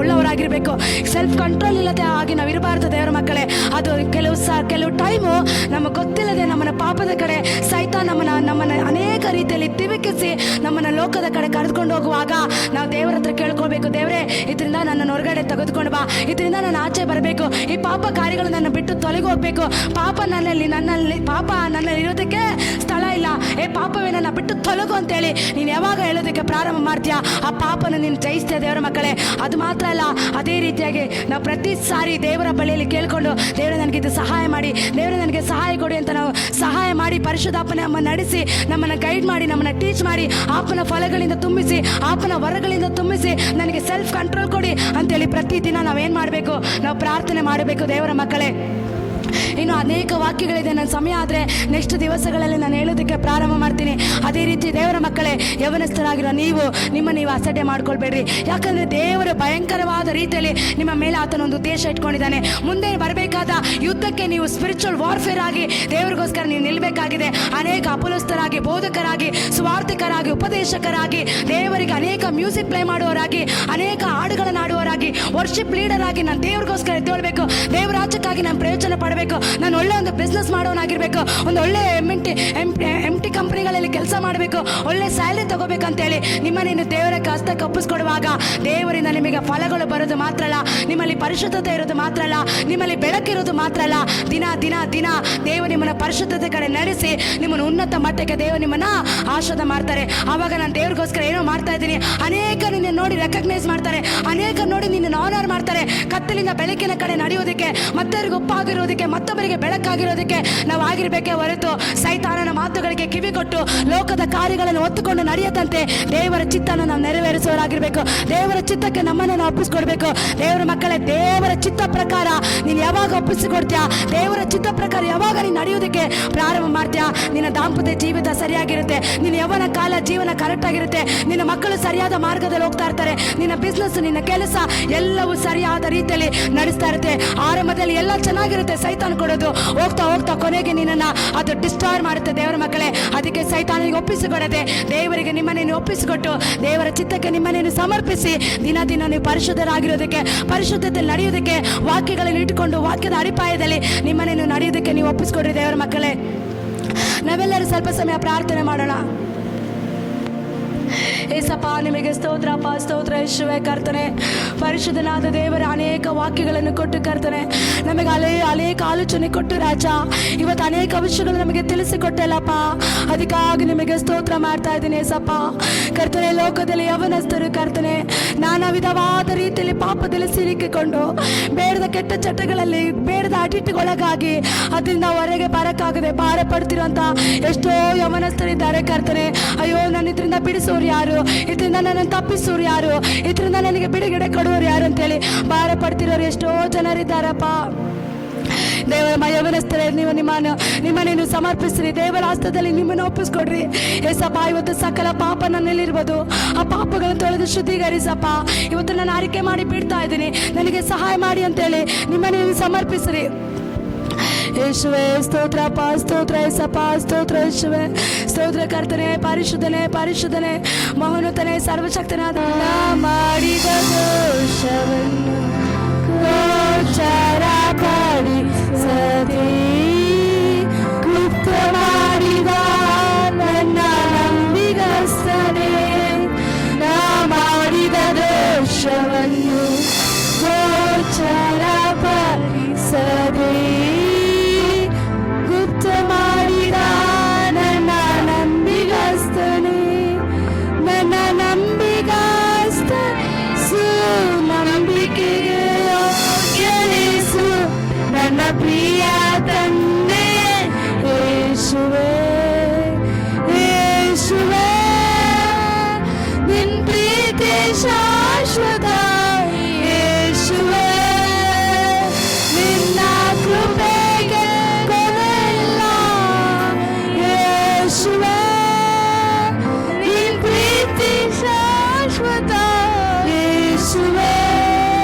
ಉಳ್ಳವರಾಗಿರ್ಬೇಕು. ಸೆಲ್ಫ್ ಕಂಟ್ರೋಲ್ ಇಲ್ಲದೆ ಆಗಿ ನಾವು ಇರಬಾರ್ದು ದೇವರ ಮಕ್ಕಳೇ. ಅದು ಕೆಲವು ಟೈಮು ನಮಗೆ ಗೊತ್ತಿಲ್ಲದೆ ನಮ್ಮನ್ನ ಪಾಪದ ಕಡೆ ಸೈತಾನ ನಮ್ಮನ್ನ ಅನೇಕ ರೀತಿಯಲ್ಲಿ ತಿವಿಕಿಸಿ ನಮ್ಮನ್ನ ಲೋಕದ ಕಡೆ ಕರೆದುಕೊಂಡು ಹೋಗುವಾಗ ನಾವು ದೇವರ ಹತ್ರ ಕೇಳ್ಕೊಳ್ಬೇಕು, ದೇವರೇ ಇದರಿಂದ ನನ್ನನ್ನು ಹೊರಗಡೆ ತೆಗೆದುಕೊಂಡು ಬಾ, ಇದರಿಂದ ನಾನು ಆಚೆ ಬರಬೇಕು, ಈ ಪಾಪ ಕಾರ್ಯಗಳು ನನ್ನ ಬಿಟ್ಟು ತೊಲಗಿ ಹೋಗ್ಬೇಕು, ಪಾಪ ನನ್ನಲ್ಲಿ ಇರೋದಕ್ಕೆ ಸ್ಥಳ ಇಲ್ಲ, ಪಾಪವೇ ನನ್ನ ಬಿಟ್ಟು ತೊಲಗು ಅಂತೇಳಿ ನೀನು ಯಾವಾಗ ಹೇಳೋದಕ್ಕೆ ಪ್ರಾರಂಭ ಮಾಡ್ತೀಯಾ, ಆ ಪಾಪನ ನೀನು ಜಯಿಸ್ತೇವೆ ದೇವರ ಮಕ್ಕಳೇ. ಅದು ಮಾತ್ರ ಅಲ್ಲ, ಅದೇ ರೀತಿಯಾಗಿ ನಾವು ಪ್ರತಿ ಸಾರಿ ದೇವರ ಬಳಿಯಲ್ಲಿ ಕೇಳ್ಕೊಂಡು, ದೇವರೇ ನನಗೆ ಇದು ಸಹಾಯ ಮಾಡಿ, ದೇವರೇ ನನಗೆ ಸಹಾಯ ಕೊಡಿ ಅಂತ ನಾವು ಸಹಾಯ ಮಾಡಿ ಪರಿಶುದ್ಧಾಪನೆ ನಮ್ಮನ್ನು ನಡೆಸಿ, ನಮ್ಮನ್ನು ಗೈಡ್ ಮಾಡಿ, ನಮ್ಮನ್ನು ಟೀಚ್ ಮಾಡಿ, ಆಪನ ಫಲಗಳಿಂದ ತುಂಬಿಸಿ, ಆಪನ ವರಗಳಿಂದ ತುಂಬಿಸಿ, ನನಗೆ ಸೆಲ್ಫ್ ಕಂಟ್ರೋಲ್ ಕೊಡಿ ಅಂತೇಳಿ ಪ್ರತಿದಿನ ನಾವೇನು ಮಾಡಬೇಕು? ನಾವು ಪ್ರಾರ್ಥನೆ ಮಾಡಬೇಕು ದೇವರ ಮಕ್ಕಳೇ. ಇನ್ನು ಅನೇಕ ವಾಕ್ಯಗಳಿದೆ, ನನ್ನ ಸಮಯ ಆದರೆ ನೆಕ್ಸ್ಟ್ ದಿವಸಗಳಲ್ಲಿ ನಾನು ಹೇಳೋದಕ್ಕೆ ಪ್ರಾರಂಭ ಮಾಡ್ತೀನಿ. ಅದೇ ರೀತಿ ದೇವರ ಮಕ್ಕಳೇ, ಯೌವನಸ್ಥರಾಗಿರೋ ನೀವು ಅಸಡ್ಡೆ ಮಾಡ್ಕೊಳ್ಬೇಡ್ರಿ. ಯಾಕಂದರೆ ದೇವರ ಭಯಂಕರವಾದ ರೀತಿಯಲ್ಲಿ ನಿಮ್ಮ ಮೇಲೆ ಆತನೊಂದು ಉದ್ದೇಶ ಇಟ್ಕೊಂಡಿದ್ದಾನೆ. ಮುಂದೆ ಬರಬೇಕಾದ ಯುದ್ಧಕ್ಕೆ ನೀವು ಸ್ಪಿರಿಚುವಲ್ ವಾರ್ಫೇರ್ ಆಗಿ ದೇವರಿಗೋಸ್ಕರ ನೀವು ನಿಲ್ಲಬೇಕಾಗಿದೆ. ಅನೇಕ ಅಪೊಸ್ತಲರಾಗಿ, ಬೋಧಕರಾಗಿ, ಸ್ವಾರ್ಥಿಕರಾಗಿ, ಉಪದೇಶಕರಾಗಿ, ದೇವರಿಗೆ ಅನೇಕ ಮ್ಯೂಸಿಕ್ ಪ್ಲೇ ಮಾಡುವವರಾಗಿ, ಅನೇಕ ಹಾಡುಗಳನ್ನು ಆಡುವವರಾಗಿ, ವರ್ಷಿಪ್ ಲೀಡರ್ ಆಗಿ ನಾನು ದೇವರಿಗೋಸ್ಕರ ಎದ್ದೇಳಬೇಕು, ದೇವರ ರಾಜ್ಯಕ್ಕಾಗಿ ನಾನು ಪ್ರಯೋಜನ ಪಡಬೇಕು, ನಾನು ಒಳ್ಳೆ ಒಂದು ಬಿಸ್ನೆಸ್ ಮಾಡೋನಾಗಿರ್ಬೇಕು, ಒಂದು ಒಳ್ಳೆ ಎಮ್ ಟಿ ಕಂಪ್ನಿಗಳಲ್ಲಿ ಕೆಲಸ ಮಾಡಬೇಕು, ಒಳ್ಳೆ ಸ್ಯಾಲ್ರಿ ತಗೋಬೇಕಂತೇಳಿ ನಿಮ್ಮನ್ನು ದೇವರ ಹಸ್ತಕ್ಕೆ ಒಪ್ಪಿಸ್ಕೊಡುವಾಗ ದೇವರಿಂದ ನಿಮಗೆ ಫಲಗಳು ಬರೋದು ಮಾತ್ರ ಅಲ್ಲ, ನಿಮ್ಮಲ್ಲಿ ಪರಿಶುದ್ಧತೆ ಇರೋದು ಮಾತ್ರ ಅಲ್ಲ, ನಿಮ್ಮಲ್ಲಿ ಬೆಳಕಿರೋದು ಮಾತ್ರ ಅಲ್ಲ, ದಿನ ದಿನ ದಿನ ದೇವರು ನಿಮ್ಮನ್ನು ಪರಿಶುದ್ಧತೆ ಕಡೆ ನಡೆಸಿ ನಿಮ್ಮನ್ನು ಉನ್ನತ ಮಟ್ಟಕ್ಕೆ ದೇವರು ನಿಮ್ಮನ್ನು ಆಶೀರ್ವಾದ ಮಾಡ್ತಾರೆ. ಆವಾಗ ನಾನು ದೇವ್ರಿಗೋಸ್ಕರ ಏನೋ ಮಾಡ್ತಾ ಇದ್ದೀನಿ, ಅನೇಕ ನಿನ್ನ ನೋಡಿ ರೆಕಗ್ನೈಸ್ ಮಾಡ್ತಾರೆ, ಅನೇಕ ನೋಡಿ ನಿನ್ನ ಆನರ್ ಮಾಡ್ತಾರೆ. ಕತ್ತಲಿಂದ ಬೆಳಕಿನ ಕಡೆ ನಡೆಯೋದಕ್ಕೆ, ಮತ್ತವರಿಗೆ ಉಪ್ಪಾಗಿರೋದಕ್ಕೆ, ಮತ್ತೊಬ್ಬರಿಗೆ ಬೆಳಕಾಗಿರೋದಕ್ಕೆ ನಾವು ಆಗಿರ್ಬೇಕೇ ಹೊರತು ಸೈತಾನನ ಮಾತುಗಳಿಗೆ ಕಿವಿ ಕೊಟ್ಟು ಲೋಕದ ಕಾರ್ಯಗಳನ್ನು ಒತ್ತುಕೊಂಡು ನಡೆಯದಂತೆ ದೇವರ ಚಿತ್ತನ ನಾವು ನೆರವೇರಿಸೋರಾಗಿರ್ಬೇಕು. ದೇವರ ಚಿತ್ತಕ್ಕೆ ನಮ್ಮನ್ನು ನಾವು ಒಪ್ಪಿಸ್ಕೊಡ್ಬೇಕು. ದೇವರ ಮಕ್ಕಳೇ, ದೇವರ ಚಿತ್ತ ಪ್ರಕಾರ ನೀನು ಯಾವಾಗ ಒಪ್ಪಿಸಿಕೊಡ್ತೀಯಾ, ದೇವರ ಚಿತ್ತ ಪ್ರಕಾರ ಯಾವಾಗ ನೀನು ನಡೆಯೋದಕ್ಕೆ ಪ್ರಾರಂಭ ಮಾಡ್ತೀಯಾ, ನಿನ್ನ ದಾಂಪತ್ಯ ಜೀವಿತ ಸರಿಯಾಗಿರುತ್ತೆ, ನಿನ್ನ ಯವನ ಕಾಲ ಜೀವನ ಕರೆಕ್ಟ್ ಆಗಿರುತ್ತೆ, ನಿನ್ನ ಮಕ್ಕಳು ಸರಿಯಾದ ಮಾರ್ಗದಲ್ಲಿ ಹೋಗ್ತಾ ಇರ್ತಾರೆ, ನಿನ್ನ ಬಿಸ್ನೆಸ್, ನಿನ್ನ ಕೆಲಸ ಎಲ್ಲವೂ ಸರಿಯಾದ ರೀತಿಯಲ್ಲಿ ನಡೆಸ್ತಾ ಇರುತ್ತೆ. ಆರಂಭದಲ್ಲಿ ಎಲ್ಲ ಚೆನ್ನಾಗಿರುತ್ತೆ, ಸೈತಾನ್ ಕೊಡೋದು ಹೋಗ್ತಾ ಹೋಗ್ತಾ ಕೊನೆಗೆ ನಿನ್ನನ್ನು ಅದು ಡಿಸ್ಟಾರ್ ಮಾಡುತ್ತೆ. ದೇವರ ಮಕ್ಕಳೇ, ಅದಕ್ಕೆ ಸೈತಾನಿಗೆ ಒಪ್ಪಿಸಿಕೊಡದೆ ದೇವರಿಗೆ ನಿಮ್ಮನ್ನೇನು ಒಪ್ಪಿಸಿಕೊಟ್ಟು ದೇವರ ಚಿತ್ತಕ್ಕೆ ನಿಮ್ಮನ್ನೇನು ಸಮರ್ಪಿಸಿ ದಿನ ದಿನ ನೀವು ಪರಿಶುದ್ಧರಾಗಿರೋದಕ್ಕೆ, ಪರಿಶುದ್ಧತೆಯಲ್ಲಿ ನಡೆಯೋದಕ್ಕೆ, ವಾಕ್ಯಗಳನ್ನು ಇಟ್ಟುಕೊಂಡು ವಾಕ್ಯದ ಅಡಿಪಾಯದಲ್ಲಿ ನಿಮ್ಮನ್ನೇನು ನಡೆಯೋದಕ್ಕೆ ನೀವು ಒಪ್ಪಿಸಿಕೊಡ್ರಿ. ದೇವರ ಮಕ್ಕಳೇ, ನಾವೆಲ್ಲರೂ ಸ್ವಲ್ಪ ಸಮಯ ಪ್ರಾರ್ಥನೆ ಮಾಡೋಣ. ಏಸಪ್ಪ, ನಿಮಗೆ ಸ್ತೋತ್ರಪ್ಪ, ಸ್ತೋತ್ರ ಯೇಸುವೇ. ಕರ್ತನೆ, ಪರಿಶುದ್ಧನಾದ ದೇವರ ಅನೇಕ ವಾಕ್ಯಗಳನ್ನು ಕೊಟ್ಟು ಕರ್ತನೆ, ನಮಗೆ ಅನೇಕ ಆಲೋಚನೆ ಕೊಟ್ಟು ರಾಜ, ಇವತ್ತು ಅನೇಕ ವಿಷಯಗಳು ನಮಗೆ ತಿಳಿಸಿಕೊಟ್ಟಲ್ಲಪ್ಪ, ಅದಕ್ಕಾಗಿ ನಿಮಗೆ ಸ್ತೋತ್ರ ಮಾಡ್ತಾ ಇದ್ದೀನಿ ಏಸಪ್ಪ. ಕರ್ತನೆ, ಲೋಕದಲ್ಲಿ ಯವನಸ್ಥರು ಕರ್ತನೆ ನಾನಾ ವಿಧವಾದ ರೀತಿಯಲ್ಲಿ ಪಾಪದಲ್ಲಿ ಸಿಲುಕಿಕೊಂಡು ಬೇಡದ ಕೆಟ್ಟ ಚಟಗಳಲ್ಲಿ, ಬೇಡದ ಅಡಿಟ್ಟುಗೊಳಗಾಗಿ ಅದರಿಂದ ಹೊರಗೆ ಬರಕ್ಕಾಗದೆ ಭಾರ ಪಡ್ತಿರೋಂಥ ಎಷ್ಟೋ ಯವನಸ್ಥರಿದ್ದಾರೆ ಕರ್ತನೆ. ಅಯ್ಯೋ, ನನ್ನ ಇದರಿಂದ ಬಿಡಿಸೋರು ಯಾರು, ಇದರಿಂದ ನನ್ನನ್ನು ತಪ್ಪಿಸೋರು ಯಾರು, ಇದರಿಂದ ನನಗೆ ಬಿಡುಗಡೆ ಕೊಡೋರು ಯಾರು ಅಂತೇಳಿ ಭಾರ ಪಡ್ತಿರೋರು ಎಷ್ಟೋ ಜನರಿದ್ದಾರಪ್ಪ. ದೇವರ ಯವನಸ್ಥರೇ, ನೀವು ನಿಮ್ಮನ್ನೇನು ಸಮರ್ಪಿಸ್ರಿ, ದೇವರ ಹಸ್ತದಲ್ಲಿ ನಿಮ್ಮನ್ನು ಒಪ್ಪಿಸ್ಕೊಡ್ರಿ ಏಸಪ್ಪ. ಇವತ್ತು ಸಕಲ ಪಾಪ ನನ್ನಲ್ಲಿರ್ಬೋದು, ಆ ಪಾಪಗಳನ್ನು ತೊಳೆದು ಶುದ್ಧೀಕರಿಸಪ್ಪ. ಇವತ್ತು ನಾನು ಆರಿಕೆ ಮಾಡಿ ಬಿಡ್ತಾ ಇದ್ದೀನಿ, ನನಗೆ ಸಹಾಯ ಮಾಡಿ ಅಂತೇಳಿ ನಿಮ್ಮನ್ನೇನು ಸಮರ್ಪಿಸ್ರಿ ಯೇಸುವೆ. ಸ್ತೋತ್ರಪ್ಪ, ಸ್ತೋತ್ರ ಏಸಪ್ಪ, ಸ್ತೋತ್ರ ಯೇಸುವೆ, ಸ್ತೋತ್ರ ಕರ್ತನೆ, ಪರಿಶುದ್ಧನೆ, ಪರಿಶುದ್ಧನೆ, ಮಹೋನ್ನತನೆ, ಸರ್ವಶಕ್ತನಾದ ಮಾಡಿದ ದೋಷವನ್ನು ಗೋಚರ ಪಡಿಸದೆ ಗುಪ್ತ ಮಾಡಿದ ನನ್ನ ನಂಬಿಗಸ್ತನೆ, ನಾ ಮಾಡಿದ ದೋಷವನ್ನು ಗೋಚರ ಪಡಿಸದೆ ಮಾಡಿದ ನನ್ನ ನಂಬಿಗಸ್ತನೆ, ನನ್ನ ನಂಬಿಗಸ್ತ ನಂಬಿಕೆಗೆ ಯೋಗ್ಯನಿಸು ನನ್ನ ಪ್ರಿಯ ತಂದೆ ಯೇಸುವೇ. ಯೇಸುವೇ, ನಿನ್ ಪ್ರೀತಿ ಶಾಶ್ವತ ಯೇಸುವೇ, ನಿನ್ನ ಕೃಪೆಗೆ ನಿನ್ ಪ್ರೀತಿ ಶಾಶ್ವತ ಯೇಸುವೇ,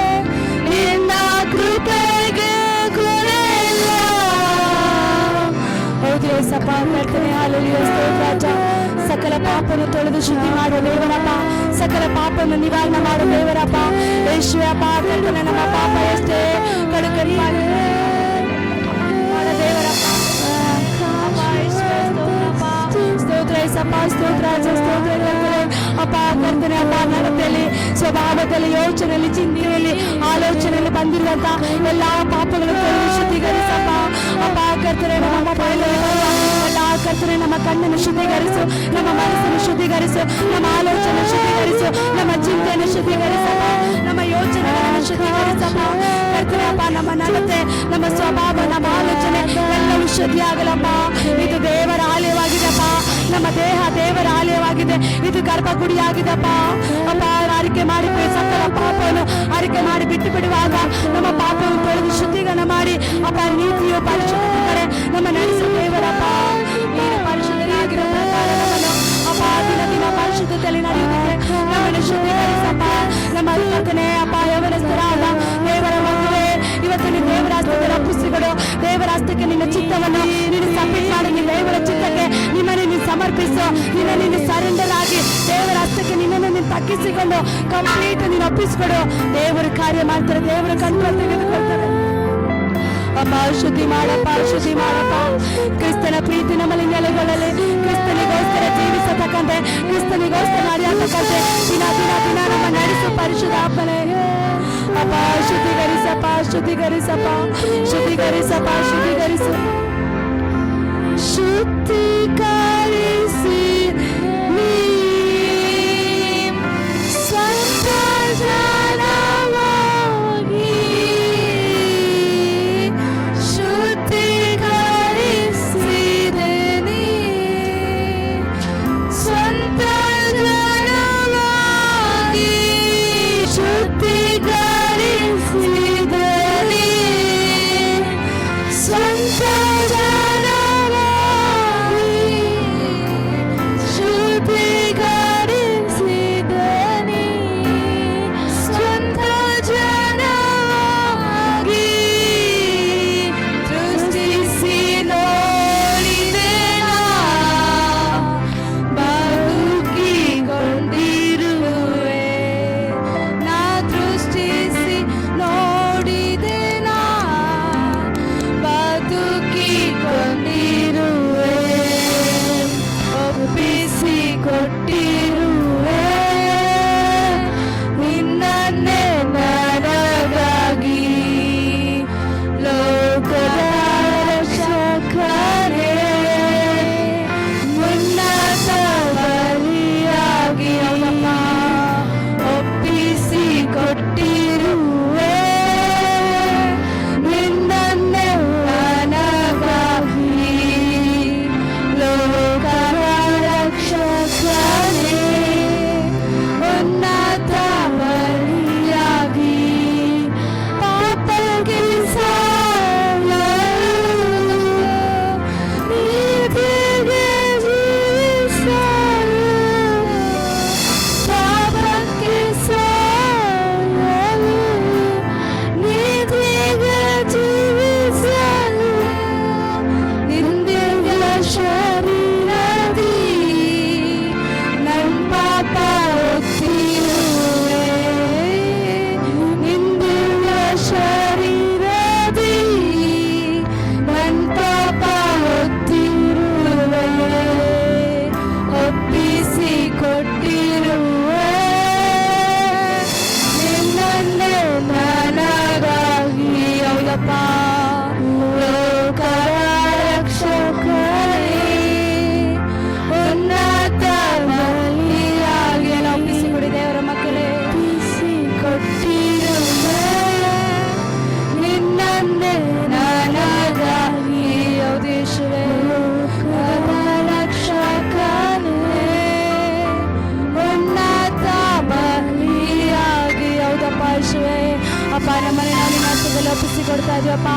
ನಿನ್ನ ಕೃಪೆಗೆ ಕೊನೆಯಿಲ್ಲ. ಹೌದು ಏಸಪ್ಪ, ಕರ್ತನೆ, ಹಲ್ಲೆಲೂಯಾ, ಸ್ತೋತ್ರ ರಾಜ. ಸಕಲ ಪಾಪವನ್ನು ತೊಳೆದು ಶುದ್ಧಿ ಮಾಡುವ ದೇವರಪ್ಪ, ಸಕಲ ಪಾಪವನ್ನು ನಿವಾರಣೆ ಮಾಡುವ ದೇವರಪ್ಪ ಯೇಸುವಪ್ಪ. ಕರ್ತನೆ, ನಮ್ಮ ಪಾಪ ಎಷ್ಟೇ ಕಡುಕರಿ ದೇವರಪ್ಪ, ಸ್ತೋತ್ರ ಏಸಪ್ಪ, ಸ್ತೋತ್ರ ರಾಜ, ಸ್ತೋತ್ರ ಕರ್ತನೆ. ಅಪ್ಪ ಕರ್ತನೆ, ಅಪ್ಪ ನಡತೆಯಲ್ಲಿ, ಸ್ವಭಾವದಲ್ಲಿ, ಯೋಚನೆಯಲ್ಲಿ, ಚಿಂತನೆಯಲ್ಲಿ, ಆಲೋಚನೆಯಲ್ಲಿ ಬಂದಿರುವಂತ ಎಲ್ಲ ಪಾಪಗಳನ್ನು ಶುದ್ಧೀಕರಿಸಪ್ಪ. ಅಪ್ಪ ಕರ್ತನೆ, ನಮ್ಮ ಎಲ್ಲ ಕರ್ತನೆ, ನಮ್ಮ ಕಣ್ಣನ್ನು ಶುದ್ಧೀಕರಿಸು, ನಮ್ಮ ಮನಸ್ಸನ್ನು ಶುದ್ಧೀಕರಿಸು, ನಮ್ಮ ಆಲೋಚನೆ ಶುದ್ಧೀಕರಿಸು, ನಮ್ಮ ಚಿಂತೆಯನ್ನು ಶುದ್ಧೀಕರಿಸಪ್ಪ, ನಮ್ಮ ಯೋಚನೆಗಳನ್ನು ಶುದ್ಧೀಕರಿಸಪ್ಪ. ಕರ್ತನೆ ಅಪ್ಪ, ನಮ್ಮ ನಡತೆ, ನಮ್ಮ ಸ್ವಭಾವ, ನಮ್ಮ ಆಲೋಚನೆ ಎಲ್ಲವೂ ಶುದ್ಧಿ ಆಗಲಪ್ಪ. ಇದು ದೇವರ ಆಲಯವಾಗಿದೆಪ್ಪ, ನಮ್ಮ ದೇಹ ದೇವರ ಆಲಯವಾಗಿದೆ, ಇದು ಗರ್ಭಗುಡಿಯಾಗಿದೆಪ್ಪ. ಅಪ್ಪ, ಅರಿಕೆ ಮಾಡಿ ಸಕಲ ಪಾಪವನ್ನು ಅರಿಕೆ ಮಾಡಿ ಬಿಟ್ಟು ಬಿಡುವಾಗ ನಮ್ಮ ಪಾಪವನ್ನು ತೊಳೆದು ಶುದ್ಧೀಕರಣ ಮಾಡಿ ಅಪ್ಪ ನೀತಿಯು ಪರಿಶುದ್ಧತೆ ಕಡೆ ನಮ್ಮ ನಡೆಸುವ ದೇವರಪ್ಪ. ನೀನು ಪರಿಶುದ್ಧರಾಗಿರೋ ಪ್ರಕಾರ ನಮ್ಮನ್ನು ಅಪ್ಪ ದಿನ ದಿನ ಪರಿಶುದ್ಧತೆಯಲ್ಲಿ ನಡೆಯುವುದಕ್ಕೆ ನಮ್ಮನ್ನು ಶುದ್ಧೀಕರಿಸಪ್ಪ. ನಮ್ಮ ಕರ್ತನೆ ಅಪ್ಪ, ಯವನಸ್ಥರಾದ ದೇವರ ಮಗುವೆ, ಇವತ್ತು ನೀನು ದೇವರ ಹಸ್ತದಲ್ಲಿ ಒಪ್ಪಿಸಿಕೊಡು. ದೇವರ ಹಸ್ತಕ್ಕೆ ನಿನ್ನ ಚಿತ್ತವನ್ನು ನೀನು ಸಬ್ಮಿಟ್ ಮಾಡಿ, ನೀನು ದೇವರ ಚಿತ್ತಕ್ಕೆ ನಿಮ್ಮನ್ನು ನೀನು ಸಮರ್ಪಿಸು, ನೀನು ಸರೆಂಡರ್ ಆಗಿ ದೇವರ ಹಸ್ತಕ್ಕೆ ನಿನ್ನನ್ನು ನೀನು ತಗ್ಗಿಸಿಕೊಂಡು ಕಂಪ್ಲೀಟ್ ನೀನು ಒಪ್ಪಿಸಿಕೊಡು. ದೇವರು ಕಾರ್ಯ ಮಾಡ್ತಾರೆ, ದೇವರ ಕಂಟ್ರೋಲ್ ತೆಗೆದುಕೊಳ್ತಾರೆ. ಅಪ್ಪ, ಶುದ್ಧಿ ಮಾಡಪ್ಪ, ಶುದ್ಧಿ ಮಾಡಪ್ಪ. ಕ್ರಿಸ್ತನ ಪ್ರೀತಿ ನಮ್ಮಲ್ಲಿ ನೆಲೆಗೊಳ್ಳಲಿ, ಕ್ರಿಸ್ತನಿಗೋಸ್ಕರ ಜೀವಿಸತಕ್ಕಂತೆ, ಕ್ರಿಸ್ತನಿಗೋಸ್ಕರ ನಡೆಯತಕ್ಕಂತೆ ದಿನ ದಿನ ದಿನ ನಮ್ಮ ನಡೆಸು ಪರಿಶುದ್ಧ ಅಪ್ಪನೇ. ಅಪ್ಪ, ಶುದ್ಧೀಕರಿಸಪ್ಪ, ಶುದ್ಧೀಕರಿಸಪ್ಪ, ಶುದ್ಧೀಕರಿಸಪ್ಪ, ಶುದ್ಧೀಕರಿಸು, ಶುದ್ಧೀಕರಿಸಿ ನೀ ಸ್ವಂತ ಜನವಾಗಿ ಶುದ್ಧೀಕರಿಸಿ ನಮ್ಮನೆ ನಾವು ನಿನ್ನ ಹಸ್ತದಲ್ಲಿ ಒಪ್ಪಿಸಿಕೊಡ್ತಾ ಇದೀವಪ್ಪ.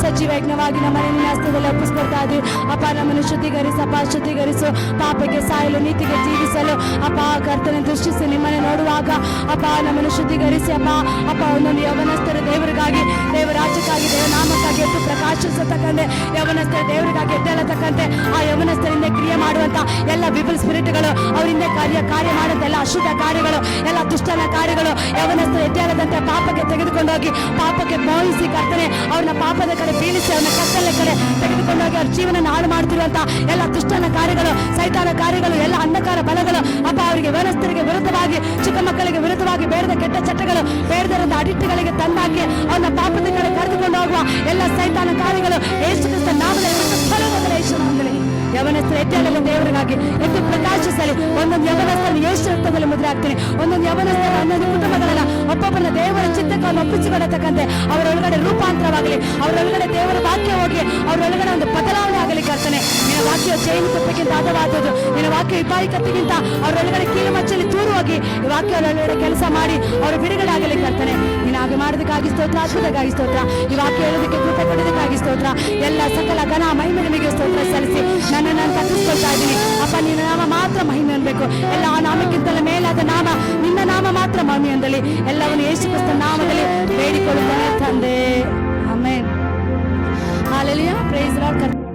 ಸಜೀವ ಯಜ್ಞವಾಗಿ ನಮ್ಮನೆ ನಿನ್ನ ಹಸ್ತದಲ್ಲಿ ಒಪ್ಪಿಸಿಕೊಡ್ತಾ ಇದೀವಿ ಅಪ್ಪ. ನಮ್ಮನ್ನು ಶುದ್ಧೀಕರಿಸು ಪಾಪಕ್ಕೆ ಸಾಯಲು ನೀತಿಗೆ ಜೀವಿಸಲು ಅಪ್ಪ. ಕರ್ತನ ದೃಷ್ಟಿಸಿ ನಿಮ್ಮನೆ ನೋಡುವಾಗ ಅಪ್ಪ ನಮ್ಮನ್ನು ಶುದ್ಧೀಕರಿಸಿ ಅಪ್ಪ ಒಂದೊಂದು ಯೌವನಸ್ಥರ ದೇವರಿಗಾಗಿ, ದೇವರಾಜ್ಯಕ್ಕಾಗಿ, ದೇವನಾಮಕ್ಕಾಗಿ ಎದ್ದು ಪ್ರಕಾಶಿಸತಕ್ಕಂತೆ, ಯೌವನಸ್ಥರ ದೇವರಿಗಾಗಿ ಎದ್ದೇಳತಕ್ಕಂತೆ ಆ ಯೌವನಸ್ಥರಿಂದ ಕ್ರಿಯೆ ಮಾಡುವಂತ ಎಲ್ಲ ವಿಬಲ್ ಸ್ಪಿರಿಟ್ಗಳು, ಅವರಿಂದ ಕಾರ್ಯ ಮಾಡುವಂತ ಎಲ್ಲ ಅಶುದ್ಧ ಕಾರ್ಯಗಳು, ಎಲ್ಲ ದುಷ್ಟನ ಕಾರ್ಯಗಳು ಯೌವನಸ್ಥರ ಎದ್ದೇಳದಂತೆ ಪಾಪಕ್ಕೆ ತೆಗೆದುಕೊಂಡೋಗಿ, ಪಾಪಕ್ಕೆ ಮೋಹಿಸಿ ಕರ್ತನೆ ಅವ್ರನ್ನ ಪಾಪದ ಕಡೆ ಬೀಳಿಸಿ ಅವ್ರನ್ನ ಕತ್ತಲ ಕಡೆ ತೆಗೆದುಕೊಂಡೋಗಿ ಅವ್ರ ಜೀವನ ಹಾಳು ಮಾಡ್ತಿರುವಂತ ಎಲ್ಲ ದುಷ್ಟನ ಕಾರ್ಯಗಳು, ಸೈತಾನ ಕಾರ್ಯಗಳು, ಎಲ್ಲ ಅಂಧಕಾರ ಬಲಗಳು ಅಪ್ಪ ಅವರಿಗೆ ವ್ಯವಸ್ಥರಿಗೆ ವಿರುದ್ಧವಾಗಿ, ಚಿಕ್ಕ ಮಕ್ಕಳಿಗೆ ವಿರುದ್ಧವಾಗಿ ಬೇಡದ ಕೆಟ್ಟ ಚಟ್ಟಗಳು, ಬೇಡದ ಅಡಿಕ್ಟ್ಗಳಿಗೆ ತಂದಾಕಿ ಅವ್ರನ್ನ ಪಾಪದ ಕಡೆ ಕರೆದುಕೊಂಡು ಹೋಗುವ ಎಲ್ಲ ಸೈತಾನ ಕಾರ್ಯಗಳು ಯೇಸು ಕ್ರಿಸ್ತ ನಾಮದಲ್ಲಿ ಯವನಸ್ಥರ ಎದ್ದೇಳಲು ದೇವರಿಗಾಗಿ ಎದ್ದು ಪ್ರಕಾಶಿಸಲಿ. ಒಂದೊಂದು ಯವನಸ್ಥರನ್ನು ಯೇಸು ರಕ್ತದಲ್ಲಿ ಮುದ್ರೆ ಹಾಕ್ತೀನಿ. ಒಂದೊಂದು ಯವನಸ್ಥರ ಒಂದೊಂದು ಕುಟುಂಬಗಳನ್ನ ಒಬ್ಬೊಬ್ಬನ ದೇವರ ಚಿತ್ತವನ್ನು ಒಪ್ಪಿಸಿಕೊಳ್ಳತಕ್ಕಂತೆ ಅವರೊಳಗಡೆ ರೂಪಾಂತರವಾಗಲಿ, ಅವರೊಳಗಡೆ ದೇವರ ವಾಕ್ಯ ಹೋಗಿ ಅವರೊಳಗಡೆ ಒಂದು ಬದಲಾವಣೆ ಆಗಲಿ. ಕರ್ತನೆ ನಿನ್ನ ವಾಕ್ಯ ಜೈಲು ತುಪ್ಪಕ್ಕಿಂತ ಹದವಾದದ್ದು, ನಿನ್ನ ವಾಕ್ಯ ವಿಪಾಯಿ ಕತ್ತಿಗಿಂತ ಅವರೊಳಗಡೆ ಕೀಲು ಮಚ್ಚಲಿ ದೂರ ಹೋಗಿ ಈ ವಾಕ್ಯ ಅವರೊಳಗಡೆ ಕೆಲಸ ಮಾಡಿ ಅವರ ಬಿಡುಗಡೆ ಆಗಲಿ. ಕರ್ತನೆ ನೀನು ಹಾಗೆ ಮಾಡೋದಕ್ಕಾಗಿ ಸ್ತೋತ್ರ, ಅದ್ಭುತಕ್ಕಾಗಿ ಸ್ತೋತ್ರ, ಈ ವಾಕ್ಯ ಹೇಳೋದಕ್ಕೆ ಕೃಪೆ ಕೊಡೋದಕ್ಕಾಗಿ ಸ್ತೋತ್ರ. ಎಲ್ಲ ಸಕಲ ಘನ ಮಹಿಮೆ ನಿಮಗೆ ಸ್ತೋತ್ರ ಸಲ್ಲಿಸಿ ನಾನು ತಪ್ಪಿಸ್ಕೊಳ್ತಾ ಇದ್ದೀನಿ ಅಪ್ಪ. ನಿನ್ನ ನಾಮ ಮಾತ್ರ ಮಹಿಮೆ ಅನ್ಬೇಕು. ಎಲ್ಲ ಆ ನಾಮಕ್ಕಿಂತಲೂ ಮೇಲಾದ ನಾಮ ನಿನ್ನ ನಾಮ ಮಾತ್ರ ಮಹಿಮೆ ಅಂದಲಿ. ಎಲ್ಲವನ್ನು ಯೇಸು ಕ್ರಿಸ್ತನ ನಾಮದಲ್ಲಿ ಬೇಡಿಕೊಳ್ಳುತ್ತೇನೆ ತಂದೆ. ಆಮೆನ್. ಹಾಲೆಲೂಯಾ. Praise lord.